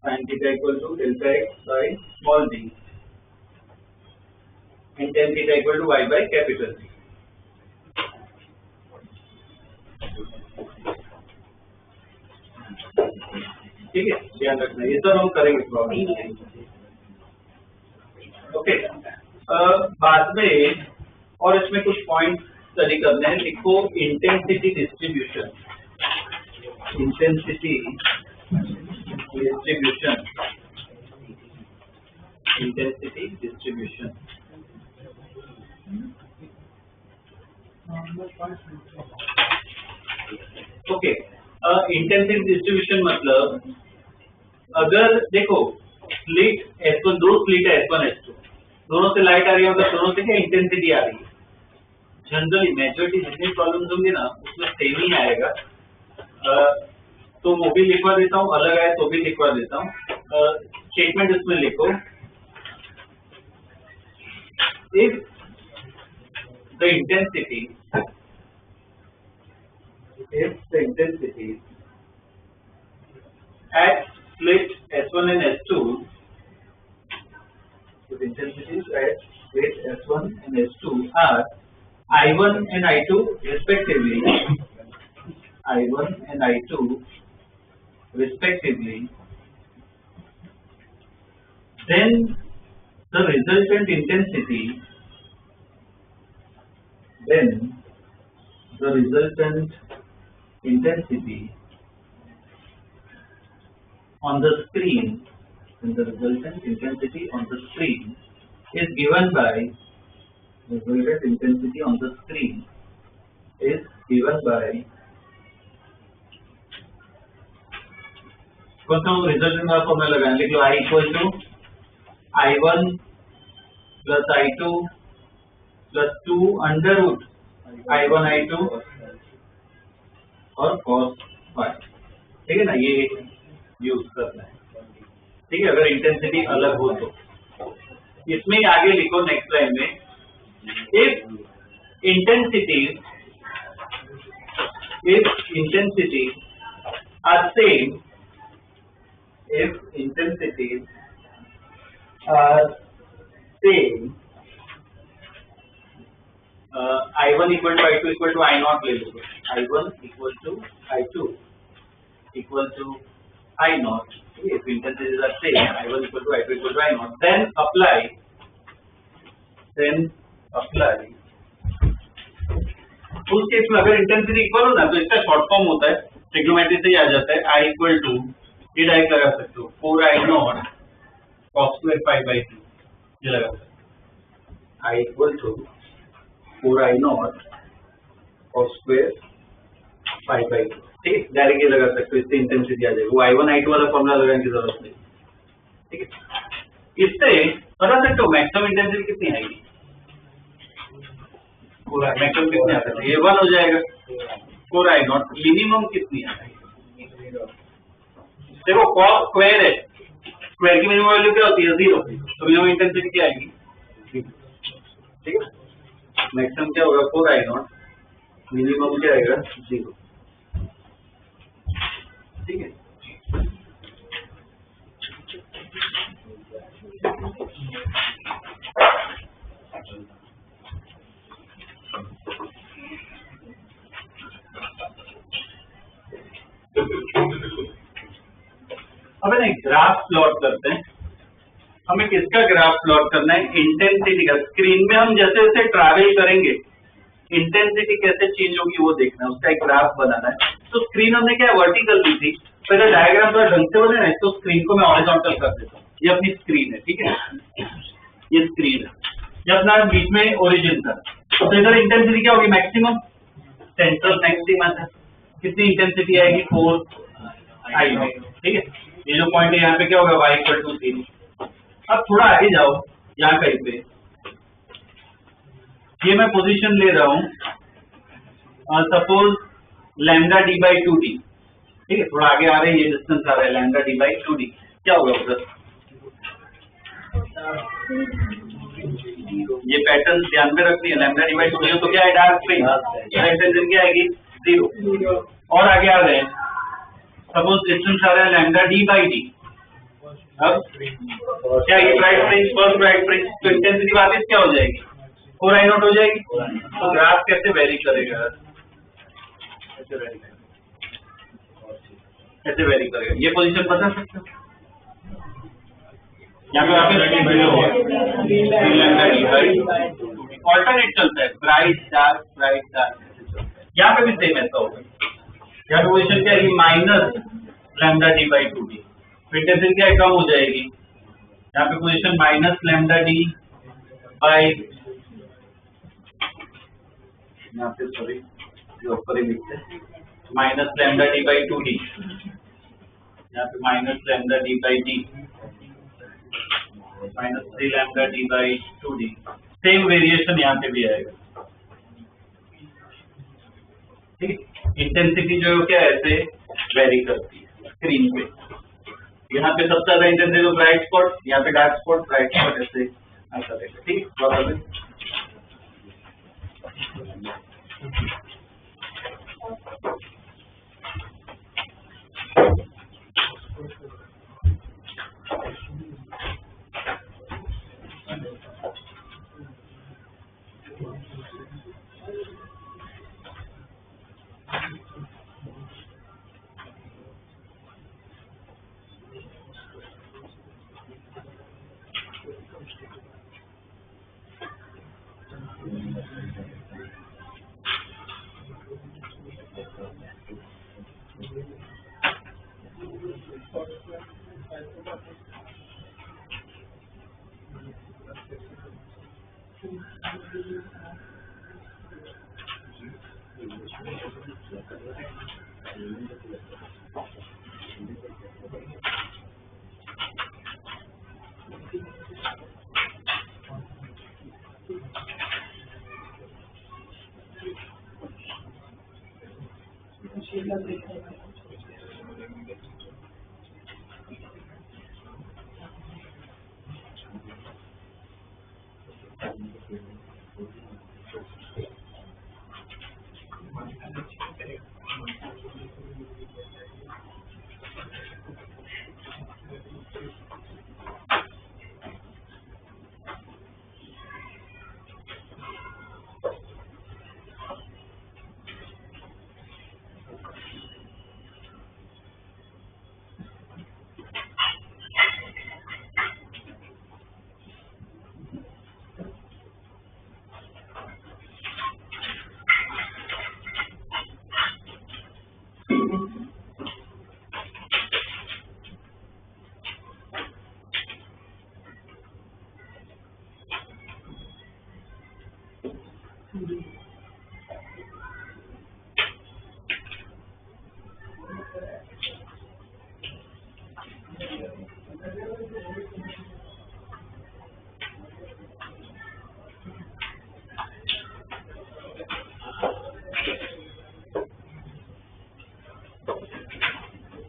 Speaker 2: sin theta equal to delta x by small d and tan theta equal to y by capital D. ठीक है, ध्यान रखना, ये सब हम करेंगे प्रॉब्लम। ओके, बाद में और इसमें कुछ पॉइंट स्टडी करने हैं। लिखो intensity distribution, intensity distribution, intensity distribution. Okay, intensity distribution मतलब अगर देखो स्लिट S1, दो स्लिट है S1 S2, दोनों से लाइट आ रही है, मतलब दोनों से क्या इंटेंसिटी आ रही है। जनरली मेजॉरिटी जितनी प्रॉब्लम्स होंगी ना उसमें सेम ही आएगा। तो वो भी लिखवा देता हूँ, अलग आए तो भी लिखवा देता हूँ। स्टेटमेंट इसमें लिखो, if the intensity at split S1 and S2, the intensities at split S1 and S2 are I1 and I2 respectively, I1 and I2 respectively, then the resultant intensity, on the screen, and the resultant intensity on the screen is given by, resultant intensity on the screen is given by, कौन सा रिजल्टेंट का फॉर्मूला लगाना, लिख लो I equal to I1 plus I2 plus 2 under root I1 I2 और cos phi, ठीक है ना, ये यूज करना है, ठीक है। अगर इंटेंसिटी अलग हो तो इसमें आगे लिखो नेक्स्ट लाइन में, if intensity are same, if intensities are same, I1 equal to I2 equal to I0 ले लो, I1 equal to I2 equal to I naught. If intensities are same, I1 equal to I2 equal to I naught, then apply उस केस में अगर इंटेंसिटी इक्वल हो ना तो इसका शॉर्ट फॉर्म होता है, ट्रिग्नोमेट्री से ही आ जाता है, I इक्वल टू ये डायरेक्ट लगा सकते हो 4I not cos square pi by 2, ये लगा सकते हो I equal to 4I not cos square pi by 2, ठीक है, डायरेक्ट ये लगा सकते हो, इससे इंटेंसिटी आ जाएगी, वो I1 I2 वाला फॉर्मूला लगाने की जरूरत नहीं, ठीक है। इससे बता सकते हो मैक्सिमम इंटेंसिटी कितनी आएगी, मैक्सिमम कितनी आ सकती है, ये 1 हो जाएगा 4I नॉट, मिनिमम कितनी आएगी, देखो cos स्क्वायर है, स्क्वायर की मिनिमम वैल्यू क्या होती है 0, तो मिनिमम इंटेंसिटी क्या आएगी, ठीक है, मैक्सिमम क्या होगा 4I नॉट, मिनिमम क्या आएगा 0, ठीक है। अब एक ग्राफ प्लॉट करते हैं, हमें किसका ग्राफ प्लॉट करना है, इंटेंसिटी का। स्क्रीन में हम जैसे जैसे ट्रैवल करेंगे इंटेंसिटी कैसे चेंज होगी वो देखना है, उसका एक ग्राफ बनाना है। तो स्क्रीन हमने क्या वर्टिकल दी थी, पहले डायग्राम थोड़ा ढंग से बने ना, तो स्क्रीन को मैं हॉरिजॉन्टल कर देता हूँ, ये अपनी स्क्रीन है, ठीक है, ये स्क्रीन है, ये अपना बीच में ओरिजिन था, तो इधर इंटेंसिटी क्या होगी मैक्सिमम, सेंट्रल मैक्सिमम है, कितनी इंटेंसिटी आएगी 4I नॉट, ठीक है, ये जो पॉइंट है यहाँ पे क्या होगा y इक्वल टू 0। अब थोड़ा आगे जाओ, यहाँ कहीं पे ये मैं पोजीशन ले रहा हूँ suppose lambda D by 2d, ठीक है, थोड़ा आगे आ रहे हैं, ये डिस्टेंस आ रहा है लैम्डा डी बाई 2d, क्या होगा उधर, ये पैटर्न ध्यान में रखनी है, लैम्डा डी बाई 2d तो क्या है डार्क फ्रिंज, इंटेंसिटी क्या आएगी 0, और आगे आ रहे हैं सपोज डिस्टेंस आ रहा है लैम्डा डी बाई डी, अब क्या ये bright fringe, first bright fringe, तो इंटेंसिटी वापस क्या हो जाएगी 4I नॉट हो जाएगी। तो ग्राफ कैसे वेरी करेगा, कैसे वेरी करेगा, ये पोजीशन बता सकते हो, यहाँ पे ऑल्टरनेट चलता है, ब्राइट डार्क, यहाँ पे भी सेम ऐसा होगा, यहाँ पे पोजीशन क्या है minus lambda D by 2d, intensity क्या कम हो जाएगी, यहाँ पे position minus lambda D by, यहाँ पे सॉरी ऊपर ही लिखते हैं minus lambda D by 2d, यहाँ पे minus lambda D by D, minus 3 lambda D by 2d, same variation यहाँ पे भी आएगा, ठीक है। इंटेंसिटी जो है क्या ऐसे वेरी करती है स्क्रीन पे, यहाँ पे सबसे ज्यादा इंटेंसिटी तो ब्राइट स्पॉट, यहाँ पे डार्क स्पॉट, ब्राइट स्पॉट ऐसे ऐसा रहेगा, ठीक है।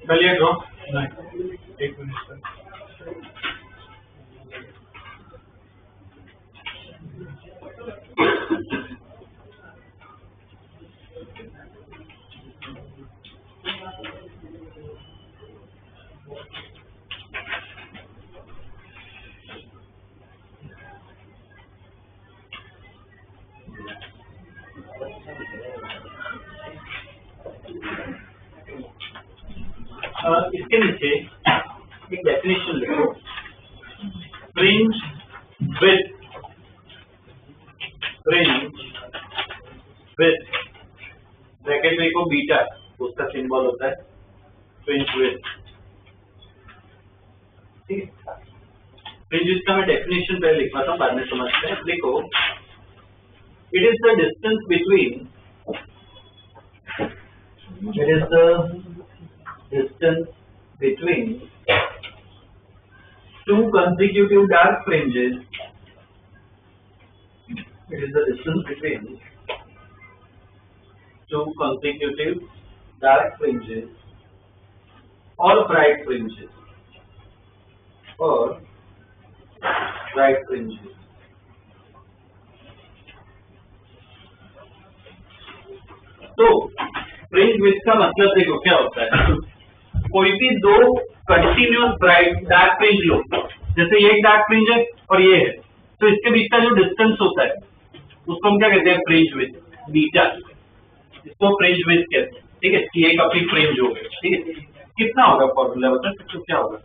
Speaker 2: चलिए ड्रॉ।
Speaker 3: एक मिनट सर।
Speaker 2: इसके नीचे एक डेफिनेशन लिखो, फ्रिंज विथ ब्रैकेट में को बीटा, उसका सिंबल होता है फ्रिंज विथ। ठीक है, फ्रिंज विथ का मैं डेफिनेशन पहले लिखवाता हूँ, बाद में समझते हैं। लिखो, it is the distance between two consecutive dark fringes. It is the distance between two consecutive dark fringes or bright fringes. तो फ्रिंज विथ का मतलब देखो क्या होता है, कोई भी दो कंटिन्यूअस ब्राइट डार्क फ्रिंज लो, जैसे ये एक डार्क फ्रिंज है और ये है, तो इसके बीच का जो डिस्टेंस होता है उसको हम क्या कहते हैं, फ्रिंज विथ, बीटा। इसको फ्रिंज विथ कहते हैं। ठीक है, ये एक अपनी फ्रिंज हो गई। ठीक है, कितना होगा फॉर्मूला बता सकते हो, क्या होगा?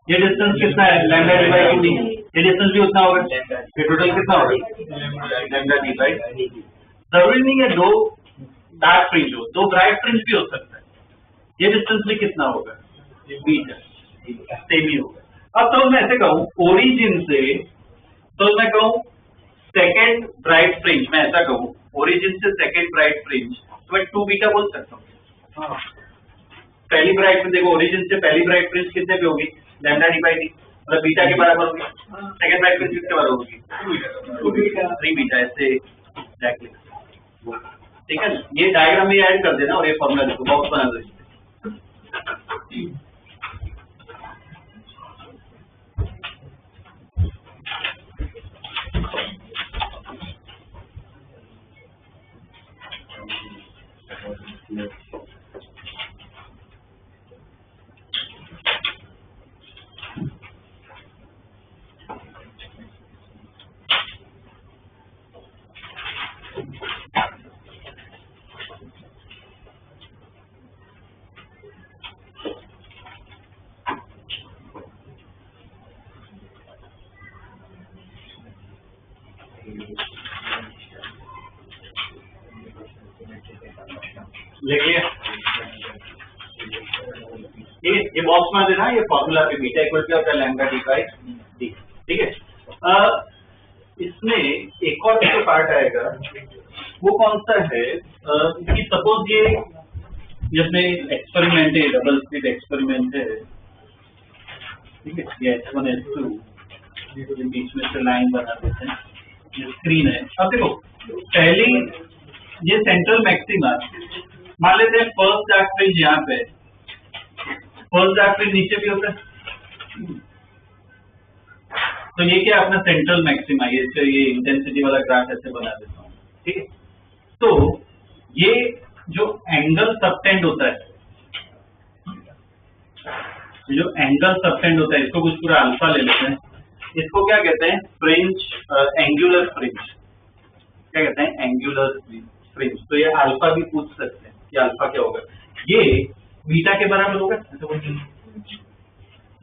Speaker 2: ये डिस्टेंस कितना है, लैम्डा डिवाइड टू डी। ये डिस्टेंस भी उतना होगा, ये टोटल कितना होगा, लैम्डा डिवाइड। जरूरी नहीं है दो डार्क फ्रिंज हो, दो ब्राइट फ्रिंज भी हो सकता है। ये डिस्टेंस भी कितना होगा, बीटा, सेम ही होगा। अब तो मैं ऐसे कहूँ, ओरिजिन से तो मैं कहूँ सेकेंड ब्राइट फ्रिंज, मैं ऐसा कहूँ ओरिजिन से सेकेंड ब्राइट फ्रिंज, तो मैं 2 बीटा बोल सकता हूँ। पहली ब्राइट फ्रिंज देखो, ओरिजिन से पहली ब्राइट फ्रिंज कितने पे होगी, लैम्डा डी बाई डी, मतलब बीटा के बराबर होगी। सेकेंड ब्राइट फ्रिंज किसके बराबर होगी, 3 बीटा, ऐसे एग्जैक्टली। ठीक है, ये डायग्राम में ऐड कर देना और ये फॉर्मूला देखो, बॉक्स बना दो। देखिए ये बॉक्स में देना, ये फॉर्मूला पे बीटा इक्वल क्या होता है, लैम्डा डी बाई डी। ठीक है, इसमें एक और जो पार्ट आएगा वो कौन सा है कि सपोज ये जिसमें एक्सपेरिमेंट है, डबल स्लिट एक्सपेरिमेंट है। ठीक है, ये H1 H2 बीच में से लाइन बना देते हैं, ये स्क्रीन है। अब देखो, पहली ये सेंट्रल मैक्सिमा मान लेते हैं, फर्स्ट डार्क फ्रिंज यहाँ पे, फर्स्ट डार्क फ्रिंज नीचे भी होता है, तो ये क्या अपना सेंट्रल मैक्सिमा, ये इंटेंसिटी वाला ग्राफ ऐसे बना देता हूँ। ठीक है, तो ये जो एंगल सबटेंड होता है, जो एंगल सबटेंड होता है, इसको कुछ पूरा अल्फा ले लेते हैं, इसको क्या कहते हैं, फ्रिंज, एंगुलर फ्रिंज। क्या कहते हैं, एंगुलर फ्रिंज। तो ये अल्फा भी पूछ सकते हैं कि अल्फा क्या होगा, ये बीटा के बराबर होगा,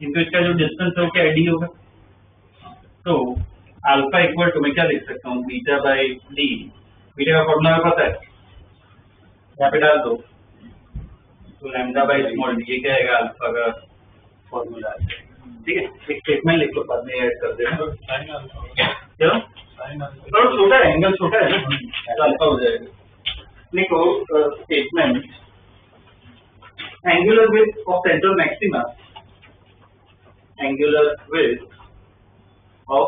Speaker 2: इनको इसका जो डिस्टेंस है वो क्या डी होगा। तो अल्फा इक्वल टू मैं क्या लिख सकता हूँ, बीटा बाई डी। बीटा का फॉर्मूला पता है, यहाँ पे डाल दो, तो लैम्डा बाई स्मॉल डी, ये क्या आएगा, अल्फा का फॉर्मूला। ठीक है, एक स्टेटमेंट लिख लो, बाद में ऐड कर देना।
Speaker 3: साइन अल्फा
Speaker 2: क्या
Speaker 3: साइन अल्फा
Speaker 2: थोड़ा छोटा है, एंगल छोटा है ना, तो अल्फा हो जाएगा। लिखो statement angular width of central maxima, angular width of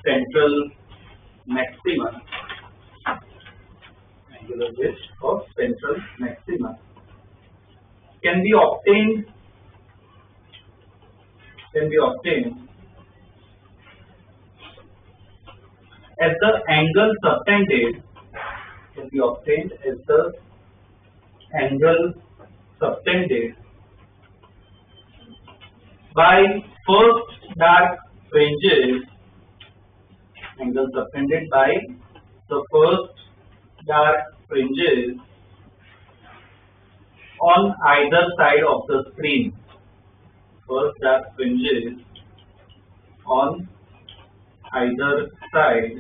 Speaker 2: central maxima, angular width of central maxima can be obtained as the angle subtended by first dark fringes, angle subtended by the first dark fringes on either side of the screen. First dark fringes on either side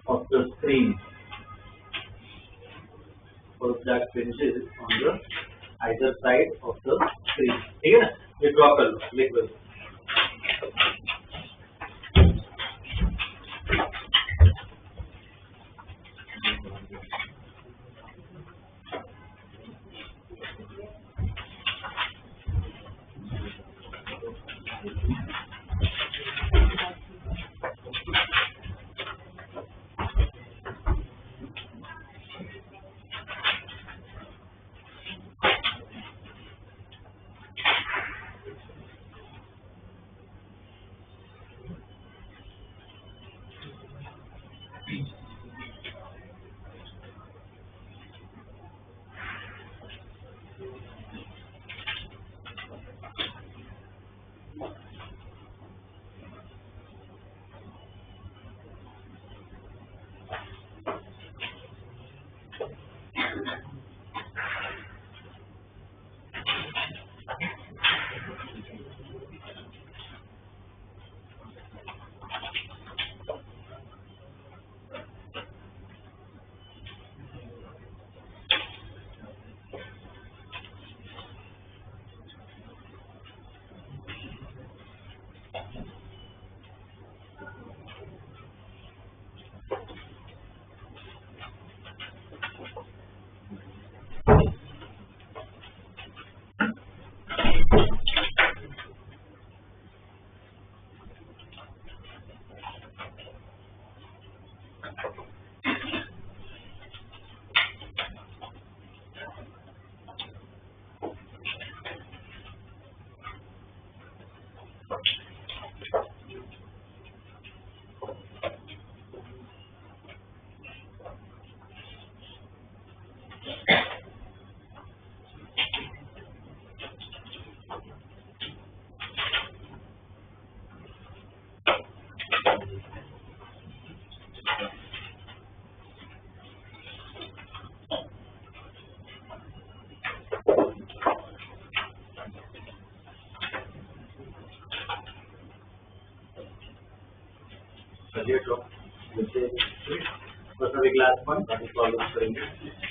Speaker 2: of the screen. First dark fringes on the either side of the screen. ठीक है ना, ये ड्रॉ कर लो, लिख लो।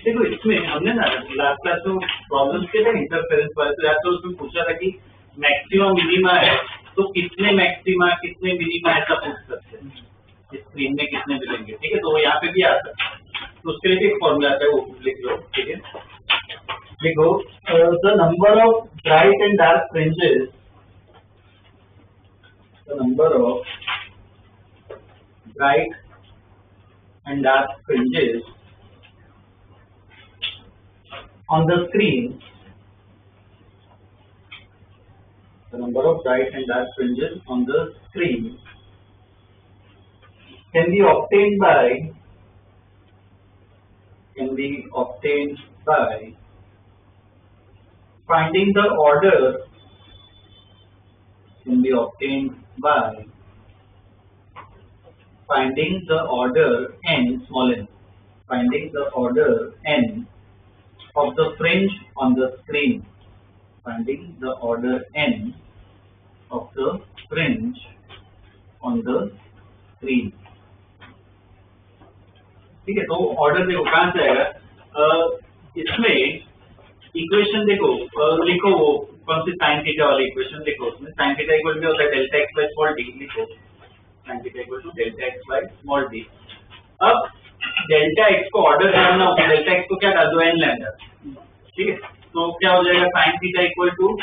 Speaker 2: देखो इसमें हमने ना लास्ट क्लास में प्रॉब्लम के थे इंटरफेरेंस वाले, तो याद करो उसमें पूछा था कि मैक्सिमा मिनिमा है तो कितने मैक्सिमा कितने मिनिमा ऐसा पूछ सकते हैं, स्क्रीन में कितने मिलेंगे। ठीक है, तो वो यहाँ पे भी आता है, तो उसके लिए एक फॉर्मूला आता है, वो लिख लो। ठीक है, लिखो the number of bright and dark fringes, the number of bright and dark fringes on the screen, the number of bright and dark fringes on the screen can be obtained by finding the order finding the order n, small n, finding the order n of the fringe on the screen, finding the order n of the fringe on the screen. ठीक है, तो ऑर्डर देखो कहाँ से आएगा, इसमें इक्वेशन देखो, लिखो वो कौन सी साइन थीटा वाली इक्वेशन लिखो, उसमें साइन थीटा इक्वल टू होता है delta x by small D, लिखो sine theta equal to delta x by small d. अब डेल्टा एक्स को ऑर्डर करना होगा, डेल्टा एक्स को क्या डाल दो, एन लैम्डा, ठीक है, तो क्या हो जाएगा sine theta equal to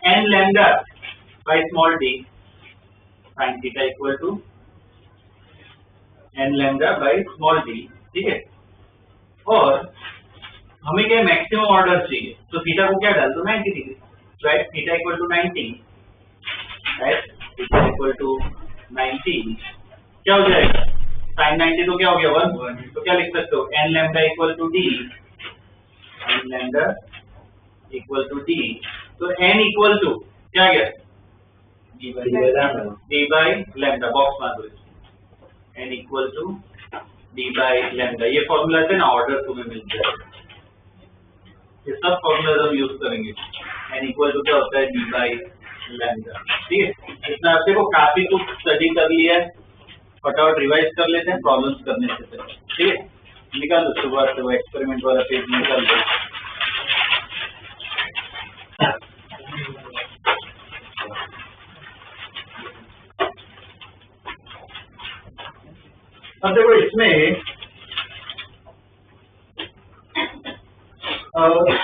Speaker 2: N lambda by small D, sine theta equal to N lambda by small D, ठीक है। और हमें क्या मैक्सिमम ऑर्डर चाहिए, तो थीटा को क्या डाल दो 90 degree, right, theta equal to 90, right, theta equal to 90, क्या हो जाएगा साइन 90 तो क्या हो गया 1, तो क्या लिख सकते हो N lambda equal to D, N lambda equal to D, तो एन इक्वल टू क्या गया डी बाई लैम्डा, बॉक्स मार दो, N equal to D by lambda, ये फॉर्मूला है ना, ऑर्डर तुम्हें मिल जाएगा, ये सब फॉर्मूला हम यूज करेंगे, एन इक्वल टू क्या होता है डी बाई लैम्डा, ठीक है। इतना आपसे को काफी कुछ स्टडी कर लिया है, फटाफट रिवाइज कर लेते हैं प्रॉब्लम्स करने से पहले, ठीक है। निकाल दो शुरुआत से वो एक्सपेरिमेंट वाला पेज निकाल दो। अब देखो इसमें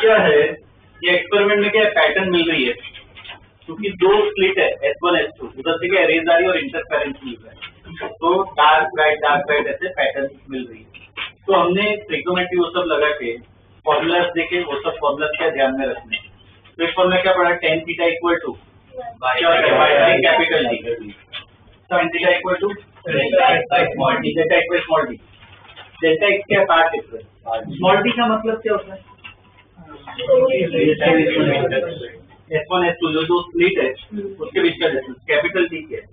Speaker 2: क्या है, ये एक्सपेरिमेंट में क्या पैटर्न मिल रही है, क्योंकि दो स्प्लिट है S1 S2, उधर से क्या रेज आ रही है और इंटरफेरेंस मिल रहा है, तो डार्क ब्राइट ऐसे पैटर्न मिल रही है। तो हमने ट्रिग्नोमेट्री वो सब लगा के फॉर्मूलाज देखे, वो सब फॉर्मूलाज क्या ध्यान में रखने, तो एक फॉर्मूला क्या पड़ा, tan theta equal to capital D, sin theta equal to delta x by small D, delta x by small D, delta X क्या पार्ट डिफरेंस, स्मॉल डी का मतलब क्या होता है S1 S2 जो दो स्प्लिट है उसके बीच का डिस्टेंस, कैपिटल डी क्या है,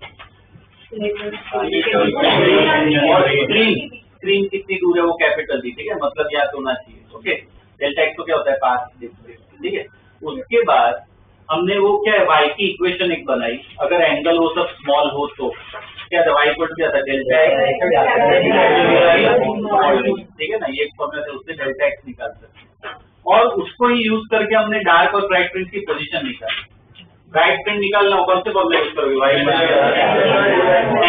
Speaker 2: और स्क्रीन कितनी दूर है वो कैपिटल डी, ठीक है, मतलब याद होना चाहिए, ओके। डेल्टा एक्स तो क्या होता है पाथ डिफरेंस, ठीक है। उसके बाद हमने वो क्या है y की इक्वेशन एक बनाई, अगर एंगल वो सब स्मॉल हो तो क्या था, y इक्वल टू क्या था डेल्टा एक्स, ठीक है ना, ये फॉर्मूला से उससे डेल्टा एक्स निकाल सकते हैं, और उसको ही यूज करके हमने डार्क और ब्राइट फ्रिंज की पोजीशन निकाली। ब्राइट फ्रिंज निकालना हो कौन से फॉर्मूला यूज करोगे, y N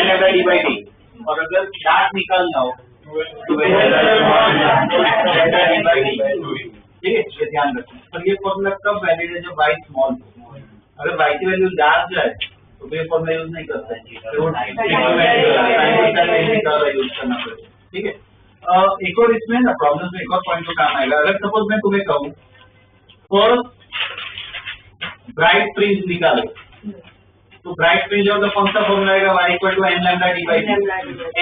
Speaker 2: lambda D by D, और अगर डार्क निकालना हो तो ठीक है, ये ध्यान रखना। पर ये फॉर्मूला कब वैलिड है, जब y स्मॉल हो, अगर y की वैल्यू लार्ज जाए तो ये फॉर्मूला यूज नहीं करता है, यूज करना पड़ेगा, ठीक है। एक और इसमें ना प्रॉब्लम में एक और पॉइंट को काम आएगा, अगर सपोज मैं तुम्हें कहूँ फर्स्ट ब्राइट फ्रिंज निकालो, तो ब्राइट फ्रिंज होगा कौन सा फॉर्मूला आएगा, y equal to N lambda D by D,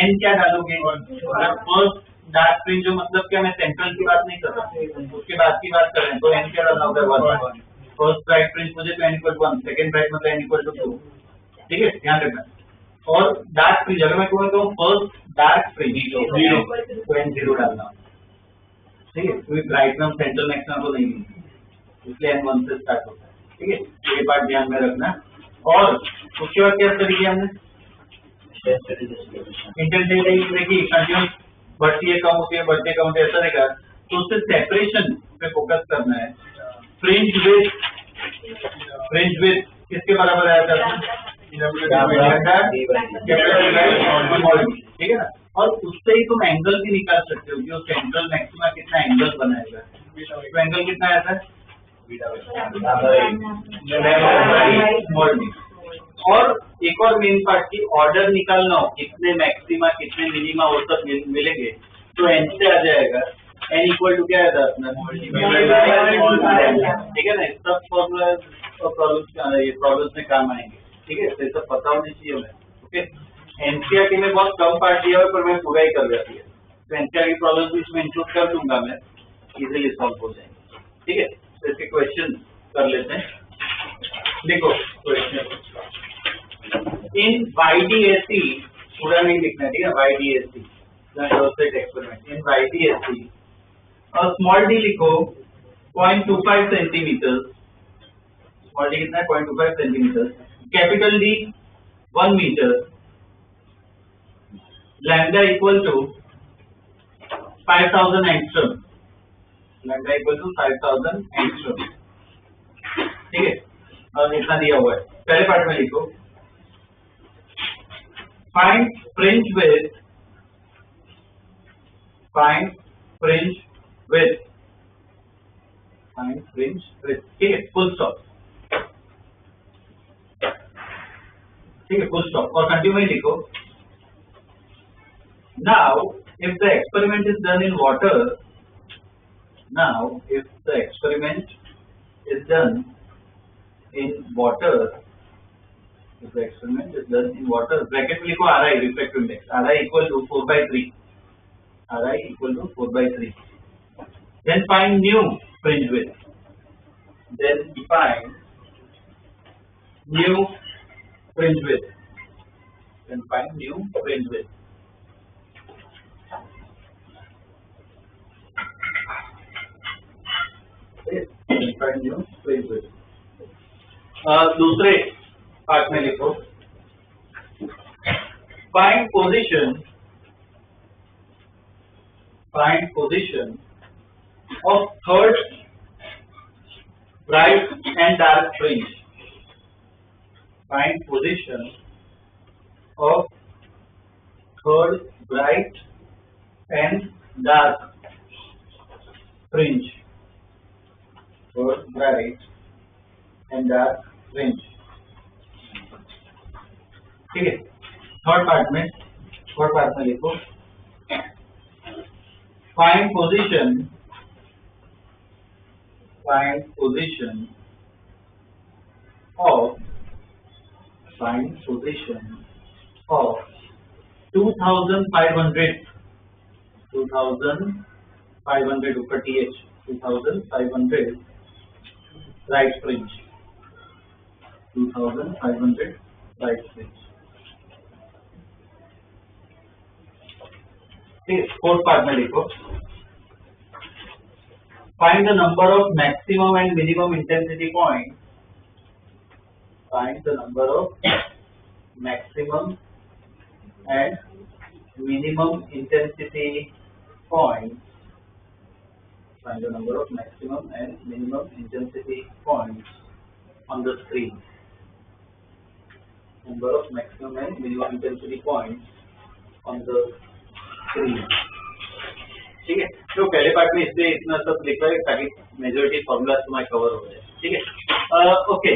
Speaker 2: N क्या डालोगे, अगर फर्स्ट डार्क फ्रिंज जो मतलब क्या, मैं सेंट्रल की बात नहीं कर रहा, उसके बाद की बात कर रहे हैं, तो एन क्या डालना होगा 1, फर्स्ट ब्राइट फ्रिंज मुझे तो N equal to 1, second bright मतलब एन इक्वल टू 2, ठीक है, ध्यान रखना। और डार्क फ्रिंज अगर मैं कहूँ तो फर्स्ट डार्क फ्रिंज 0 तो एन 0 डालना, ठीक है, क्योंकि ब्राइट में हम सेंट्रल मैक्सिमम को नहीं मिलती, इसलिए एन 1 से स्टार्ट होता है, ठीक है, ये पार्ट ध्यान में रखना। और उसके बाद क्या करिए हमने इंटेंसिटी देखिए, कंटिन्यूस बढ़ती है कम होती है, बढ़ती है कम होती है, ऐसा देखा, तो उससे सेपरेशन पे फोकस करना है। फ्रिंज विड्थ किसके बराबर आया था, ठीक है ना, और उससे ही तुम एंगल भी निकाल सकते हो, जो सेंट्रल मैक्सिमा कितना एंगल बनाएगा, तो एंगल कितना आया था, और एक और मेन पार्ट की ऑर्डर निकालना हो, कितने मैक्सिमा कितने मिनिमा वो सब मिलेंगे, तो एन से आ जाएगा, एन इक्वल टू क्या है अपना, ठीक है ना, सब फॉर्मूला ये प्रॉब्लम्स में काम आएंगे, ठीक है, तो सब पता होनी चाहिए हमें, ओके। एनसीईआरटी में बहुत कम पार्ट दिया हुआ पर मैं पूरा ही कर जाती है, तो एनसीईआरटी प्रॉब्लम्स भी इसमें इंक्लूड कर दूंगा मैं, इजीली सॉल्व हो जाएंगे, ठीक है। तो इसके क्वेश्चन कर लेते हैं, देखो क्वेश्चन इन YDSC पूरा नहीं लिखना, ठीक है, YDSC एक्सपेरिमेंट इन YDSC और स्मॉल डी लिखो 0.25 सेंटीमीटर, स्मॉल डी कितना है 0.25 centimetre, capital D 1 metre, lambda equal to 5000 angstrom, lambda equal to 5000 angstrom, ठीक है। और इतना दिया हुआ है। पहले पार्ट में लिखो find fringe width, find fringe width, find fringe width, ठीक है, फुल स्टॉप, ठीक है, फुल स्टॉप, और कंटिन्यू में लिखो now if the experiment is done in water, now if the experiment is done in water, if the experiment is done in water, bracket में लिखो RI refractive index, RI equal to 4/3, RI equal to 4/3. Then find new fringe width, then define new fringe width, then find new fringe width. Find new fringe width. दूसरे पार्ट में लिखो find position of third bright and dark fringe, find position of third bright and dark fringe, third bright and dark fringe, ठीक है। थर्ड पार्ट में लिखो find position of 2500 ऊपर TH 2500 right fringe, 2500 right fringe, fourth part में लिखो find the number of maximum and minimum intensity points, find the number of maximum and minimum intensity points, find the number of maximum and minimum intensity points on the screen, number of maximum and minimum intensity points on the screen, ठीक है। तो पहले पार्ट में इसलिए इतना सब लिखा है ताकि मेजॉरिटी फॉर्मूला तुम्हारे कवर हो जाए, ठीक है। ओके,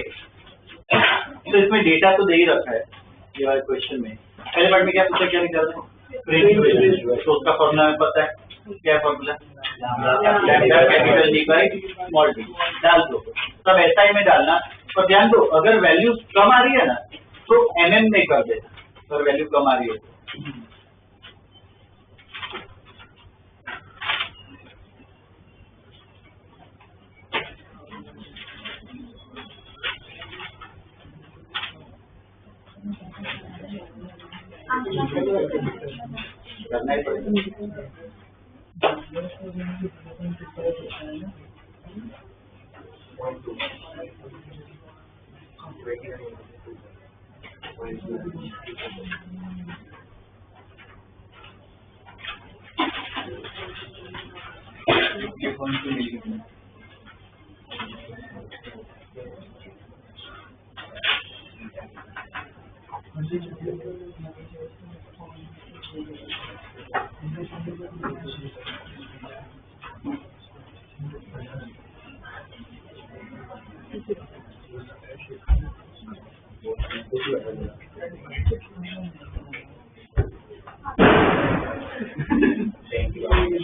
Speaker 2: तो इसमें डेटा तो दे ही रखा है ये वाले क्वेश्चन में। पहले पार्ट में क्या पूछा, क्या निकालना है, तो उसका फॉर्मूला हमें पता है, क्या formula, lambda capital D by small D, डाल दो, सब एसआई में डालना। और ध्यान दो अगर वैल्यू कम आ रही है ना तो एमएम में कर देना, अगर वैल्यू कम आ रही है तो। करना ही पड़ेगा।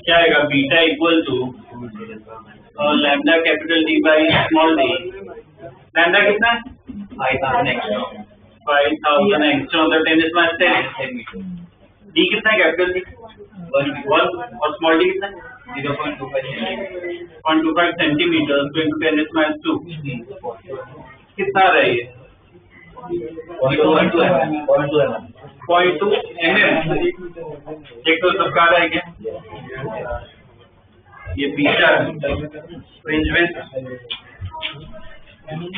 Speaker 2: क्या आएगा, beta equal to lambda capital D by small D. Lambda कितना है 5000 एक्स्ट्रा, 5000 एक्स्ट्रा मतलब 10⁻10। डी कितना है, कैपिटल डी 1 और स्मॉल डी कितना है 0.25 सेंटीमीटर, 10⁻2 कितना रहा है, 0.2 mm। एक तो सबका रहा है क्या, ये बीटा फ्रिंज विड्थ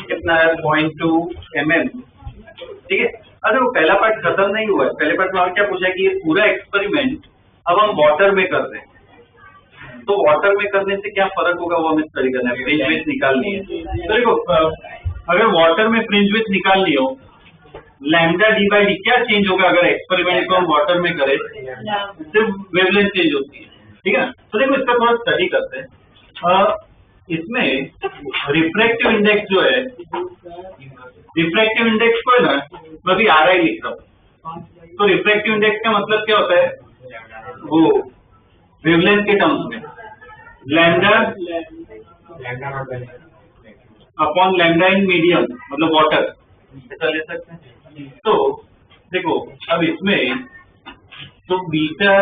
Speaker 2: कितना है 0.2 mm, ठीक है। अरे वो पहला पार्ट खत्म नहीं हुआ है, पहले पार्ट में और क्या पूछा कि ये पूरा एक्सपेरिमेंट अब हम वाटर में कर रहे हैं, तो वाटर में करने से क्या फर्क होगा वो हमें स्टडी करना है, फ्रिंज विड्थ निकालनी है। तो देखो अगर वाटर में फ्रिंज विड्थ निकालनी हो, लैम्डा डी बाई डी क्या चेंज होगा अगर एक्सपेरिमेंट को हम वाटर में करें? सिर्फ वेवलेंथ चेंज होती है, ठीक है। तो देखो इसका थोड़ा स्टडी करते हैं। इसमें रिफ्रैक्टिव इंडेक्स जो है, रिफ्रैक्टिव इंडेक्स को है ना, मैं अभी आर आई लिख रहा हूँ। तो रिफ्रैक्टिव इंडेक्स का मतलब क्या होता है? वो वेवलेंथ के टर्म्स में lambda upon lambda in medium, मतलब वाटर, ऐसा ले सकते हैं। तो देखो अब इसमें तो बीटा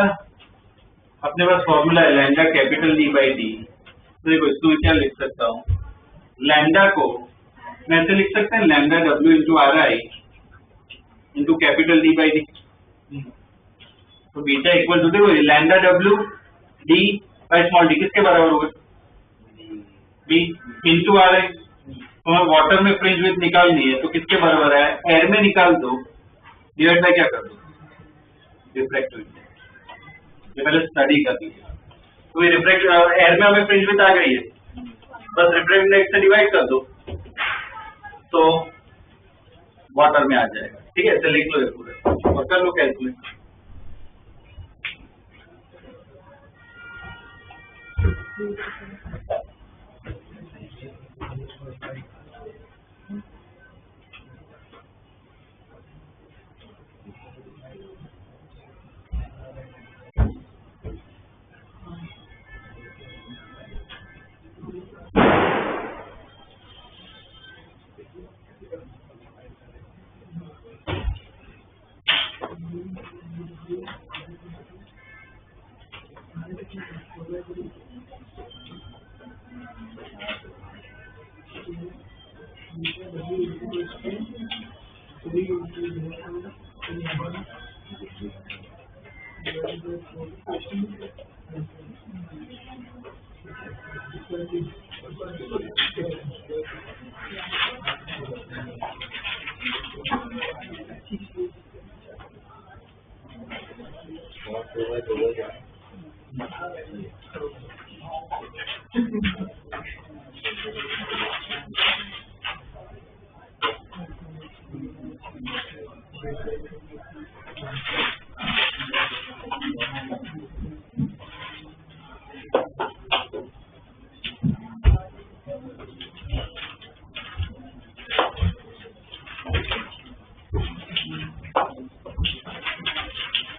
Speaker 2: अपने पास फॉर्मूला है lambda capital D by D. तो देखो इसको मैं क्या लिख सकता हूँ, लैम्डा को मैं ऐसे लिख सकते हैं lambda W into R I into capital D by D. तो बीटा इक्वल टू देखो lambda W D by small D किसके बराबर होगा? B into R I. तो मैं वाटर में फ्रिंज विड्थ निकालनी है तो किसके बराबर है? एयर में निकाल दो, डिवाइड बाय क्या कर दो? Refractive index. ये पहले स्टडी कर लीजिए। तो ये रिफ्रैक्टिव एयर में हमें फ्रिंज विड्थ आ गई है, बस रिफ्रैक्टिव इंडेक्स से डिवाइड कर दो तो वाटर में आ जाएगा, ठीक है। ऐसे लिख लो ये पूरे और कर लो कैलकुलेट।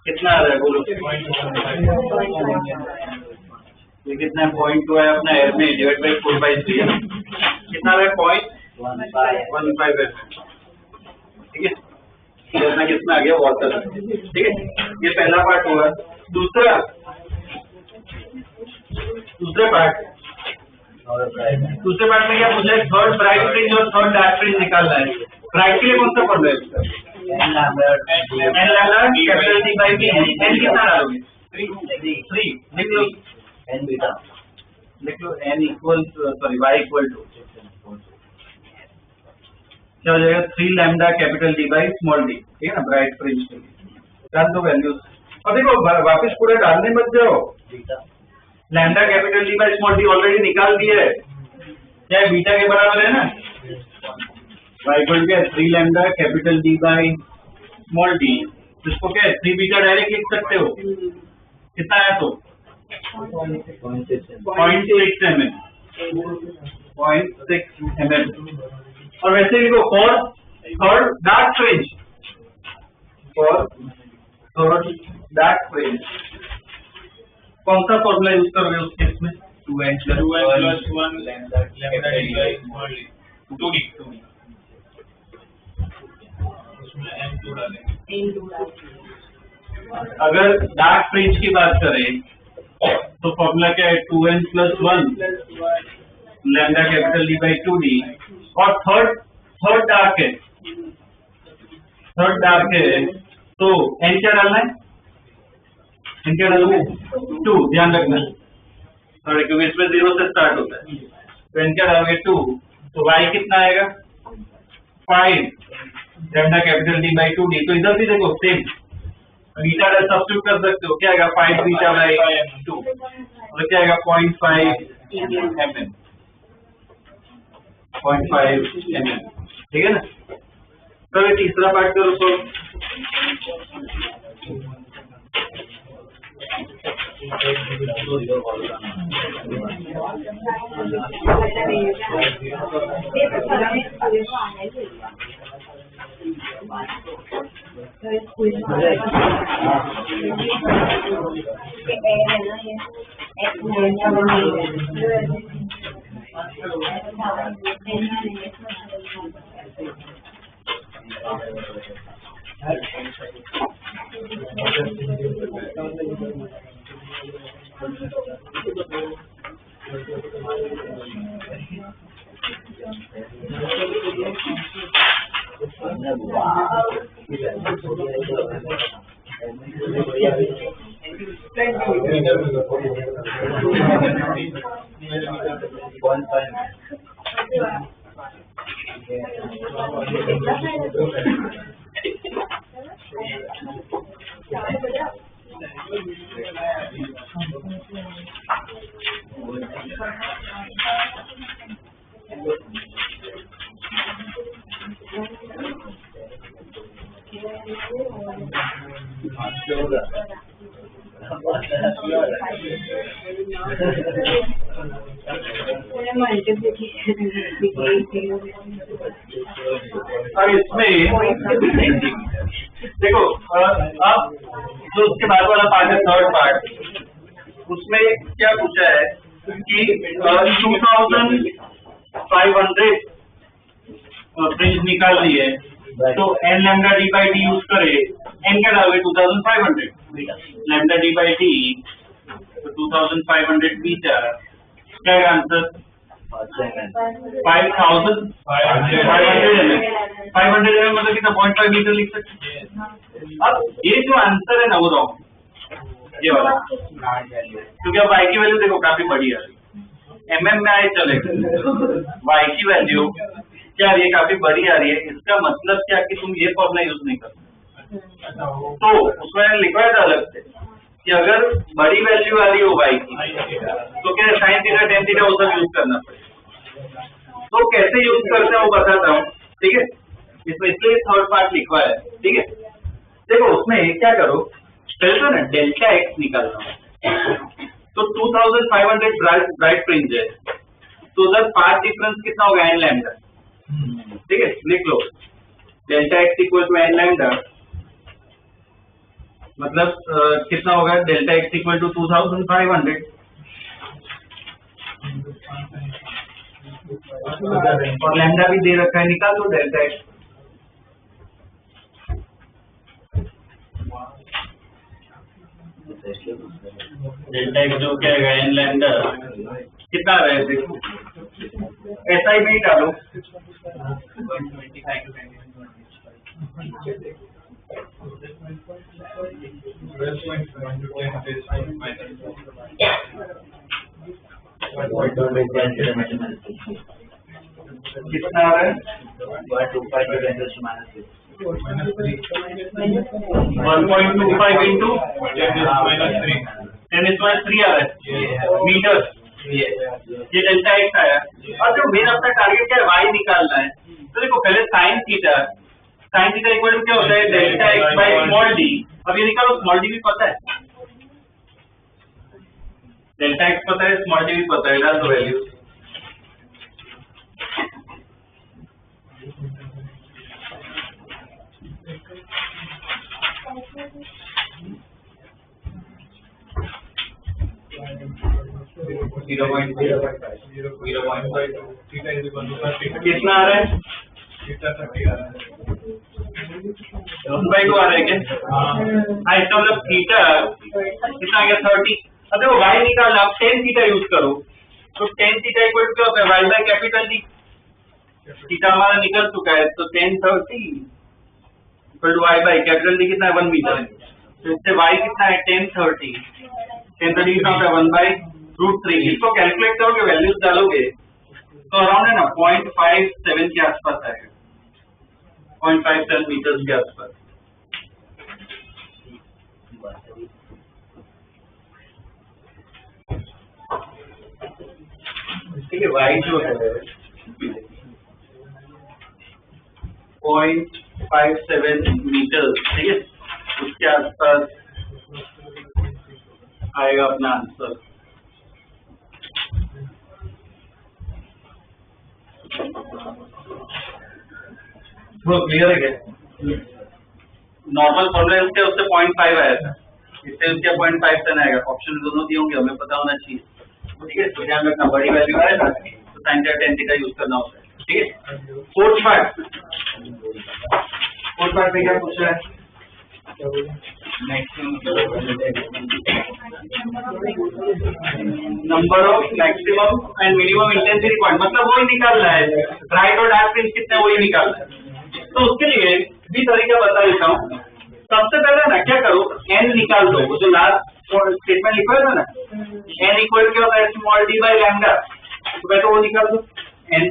Speaker 2: कितना आ रहा है बोलो? ये कितना है? 0.2 है अपना एयर में, डिवाइड बाई 4/3 है। कितना आ रहा है? 0.15 है, ठीक है। कितना कितना आ गया? वाटर, ठीक है। ये पहला पार्ट हुआ। दूसरा पार्ट में क्या पूछा है? थर्ड ब्राइट फ्रिंज और थर्ड डार्क फ्रिंज निकालना है। ब्राइट के लिए कौन सा पढ़ रहे हैं? N lambda capital D by b. N कितना डालोगे? 3 लिख लो। एन बीटा लिख लो। N equal sorry y equal to क्या हो जाएगा? 3 lambda capital D by small D, ठीक है ना, ब्राइट फ्रिंज के लिए। डाल दो वैल्यूज। और देखो वापस पूरा डालने मत जाओ। Lambda capital D by small D already निकाल दिया है, क्या बीटा के बराबर है ना? y इक्वल क्या है? 3 lambda capital D by small D. इसको क्या है? 3 बीटा डायरेक्ट लिख सकते हो। कितना है? तो 0.6 mm, 0.6 mm। और वैसे लिखो for third dark fringe, for third dark fringe कौन सा फॉर्मूला यूज कर रहे हो उस केस में? 2n plus 1 lambda d by small d 2d। अगर डार्क फ्रिंज की बात करें तो फॉर्मूला क्या है? 2n plus 1 lambda capital D by 2d। और थर्ड डार्क है, तो n क्या डालना है? n क्या डालोगे? 2, ध्यान रखना, सॉरी क्योंकि इसमें 0 से स्टार्ट होता है। तो n क्या डालोगे? 2। तो y कितना आएगा? 5 lambda capital D by 2d। तो इधर भी देखो सेम बीटा सब्स्टिट्यूट कर सकते हो। क्या आएगा? 5 बीटा बाई 2 और क्या आएगा? 0.5 mm। 0.5 mm, ठीक है ना। तो ये तीसरा पार्ट करो तो अब इसमें देखो अब जो उसके बाद वाला पार्ट है थर्ड पार्ट, उसमें क्या पूछा है कि 2500 फ्रिंज निकाल ली है तो n lambda D by T use करे, n क्या डालोगे 2500 लैम्डा डी बाई टी, तो 2500 बीटा क्या है आंसर 500 मतलब कितना 0.5 मीटर लिख सकते हैं। अब ये जो आंसर है ना वो रॉन्ग, ये वाला, क्योंकि अब y की वैल्यू देखो काफी बड़ी आ रही, mm में आए चलेगा, y की वैल्यू क्या आ रही है काफी बड़ी आ रही है, इसका मतलब क्या कि तुम ये फॉर्मूला यूज नहीं करते, तो उसमें लिखा है अलग से कि अगर बड़ी वैल्यू आ रही हो y की तो क्या साइन थीटा टेन थीटा वो सब यूज करना पड़ेगा। तो कैसे यूज करते हैं वो बताता हूँ, ठीक है। इसमें इसलिए थर्ड पार्ट लिखवा है, ठीक है। देखो उसमें क्या करो, पहले तो ना डेल्टा एक्स निकालना है, तो 2500 ब्राइट फ्रिंज है, तो उधर पाथ डिफरेंस कितना होगा n लैम्डा, ठीक है, लिख लो delta x equal to n lambda, मतलब कितना होगा डेल्टा एक्स इक्वल टू 2500 और लैम्डा भी दे रखा है, निकाल दो डेल्टा एक्स। डेल्टा एक्स जो क्या है n लैम्डा कितना रहे देखो, ऐसा ही नहीं डालो, कितना आ रहा है 1.25 इंटू 10⁻³ आ रहा है मीटर, ये डेल्टा एक्स आया। और जो मेन अपना टारगेट क्या है y निकालना है, तो देखो पहले साइन थीटा इक्वल टू क्या होता है delta x by small d, अब ये निकालो स्मॉल डी भी पता है, डेल्टा एक्स पता है स्मॉल डी भी पता है, डाल दो वैल्यू। कितना आ रहा है
Speaker 3: 1/2
Speaker 2: आ रहा है क्या? हाँ, इसका मतलब थीटा कितना आ गया 30। अब देखो y निकालना, आप tan थीटा यूज करो, तो tan थीटा इक्वल टू क्या होता है y by capital D, theta हमारा निकल चुका है, तो tan 30 equal to y by capital D कितना है 1 मीटर है, तो इससे y कितना है tan 30 कितना होता है 1/√3। इसको कैलकुलेट करोगे वैल्यूज डालोगे तो अराउंड है ना 0.57 के आसपास आएगा, 0.57 मीटर के आसपास। ठीक है, y जो है
Speaker 1: 0.57 मीटर, ठीक है, उसके आसपास आएगा अपना आंसर। वो क्लियर है क्या? नॉर्मल फॉर्मूला उसके उससे 0.5 आया था, इससे उसके 0.5 से आएगा। ऑप्शन दोनों दिए होंगे, हमें पता होना चाहिए, ठीक है। तो ध्यान रखना, बड़ी वैल्यू आए ना तो sine theta tan theta use करना होता है, ठीक है। फोर्थ पार्ट में क्या पूछ रहा है? Number of maximum and minimum intensity point, मतलब वही निकाल रहा है, ब्राइट और डार्क फ्रिंज कितने वही निकाल रहा है। तो उसके लिए भी तरीका बता देता हूँ। सबसे पहले ना क्या करो, n निकाल दो, वो जो लास्ट स्टेटमेंट लिखा है ना, n इक्वल क्या होता है, स्मॉल d बाई लैम्डा, तो पहले वो निकाल दो n।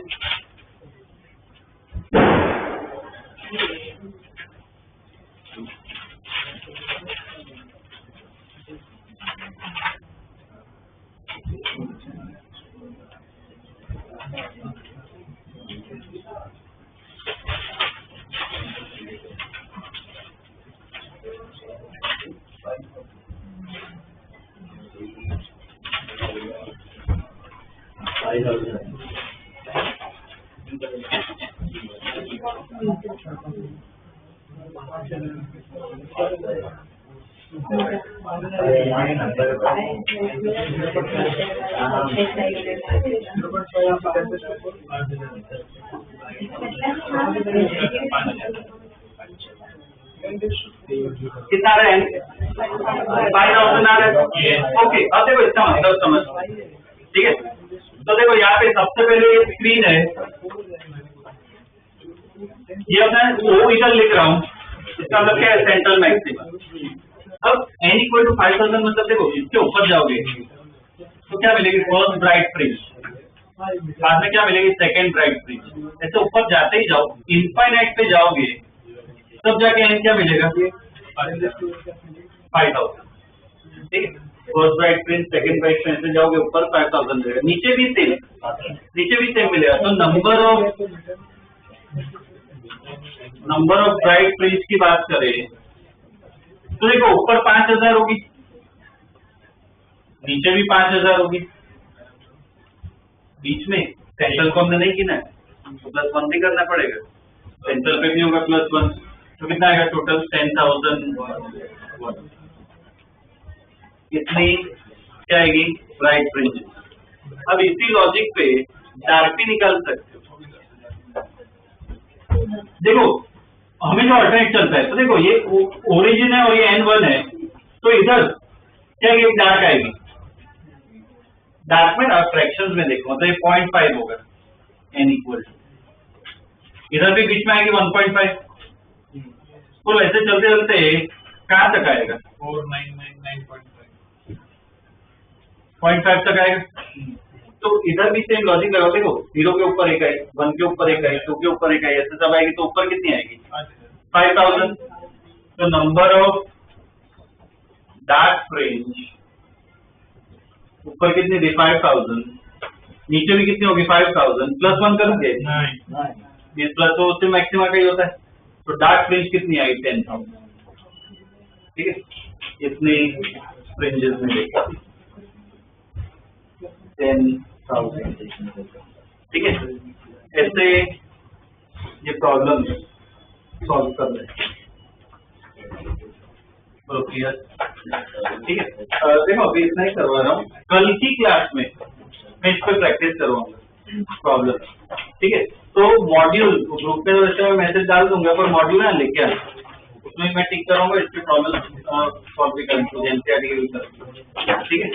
Speaker 1: कितना रहा है? 5000 आ रहा है। ओके, अब देखो इसका मतलब समझ, ठीक है। तो देखो यहाँ पे सबसे पहले ये स्क्रीन है, ये अपना ओ इधर लिख रहा हूँ, इसका मतलब क्या है, सेंट्रल मैक्सिमम। अब n इक्वल टू 5000 मतलब देखो इसके ऊपर जाओगे तो क्या मिलेगी, फर्स्ट ब्राइट फ्रिंज, बाद में क्या मिलेगी, सेकंड ब्राइट फ्रिंज। ऐसे ऊपर जाते ही जाओ, इनफाइनाइट पे जाओगे तब जाके n क्या मिलेगा, 5000, ठीक है। First bright fringe, second bright fringe से जाओगे ऊपर 5000 मिलेगा, नीचे भी सेम मिलेगा। तो नंबर ऑफ ब्राइट फ्रिंज की बात करें तो देखो ऊपर 5000 होगी, नीचे भी 5000 होगी, बीच में सेंट्रल को हमने नहीं गिना है तो +1 भी करना पड़ेगा, सेंट्रल पे भी होगा +1, तो कितना आएगा टोटल 10,000। कितनी क्या आएगी ब्राइट फ्रिंज। अब इसी लॉजिक पे डार्क भी निकाल सकते हो। देखो हमें जो अल्टरनेट चलता है, तो देखो ये ओरिजिन है और ये n1 है, तो इधर क्या एक डार्क आएगी, डार्क में ना फ्रैक्शंस में देखो, मतलब ये 0.5 होगा n इक्वल टू, इधर भी बीच में आएगी 1.5। तो ऐसे चलते चलते कहां तक आएगा, 0.5 तक आएगा। तो इधर भी सेम लॉजिक लगाओ, देखो 0 के ऊपर एक आई, 1 के ऊपर एक आई, 2 के ऊपर एक आई, ऐसे सब आएगी तो ऊपर कितनी आएगी 5000। तो नंबर ऑफ डार्क फ्रिंज ऊपर कितनी थी 5000, नीचे भी कितनी होगी 5000, +1 करोगे ये प्लस तो उससे मैक्सिमम का ही होता है। तो डार्क फ्रिंज कितनी आई 10,000, ठीक है। इतनी फ्रिंजेस मिलेगी 10,000, ठीक है। ऐसे ये प्रॉब्लम सॉल्व कर रहे हैं, क्लियर, ठीक है। देखो अभी इतना ही करवा रहा हूँ, कल की क्लास में मैं इस पर प्रैक्टिस करवाऊंगा प्रॉब्लम, ठीक है। तो मॉड्यूल ग्रुप पे वैसे मैं मैसेज डाल दूंगा, पर मॉड्यूल ना लेके आना, उसमें मैं टिक करूंगा, इसके प्रॉब्लम सॉल्व भी करेंगे, ठीक है।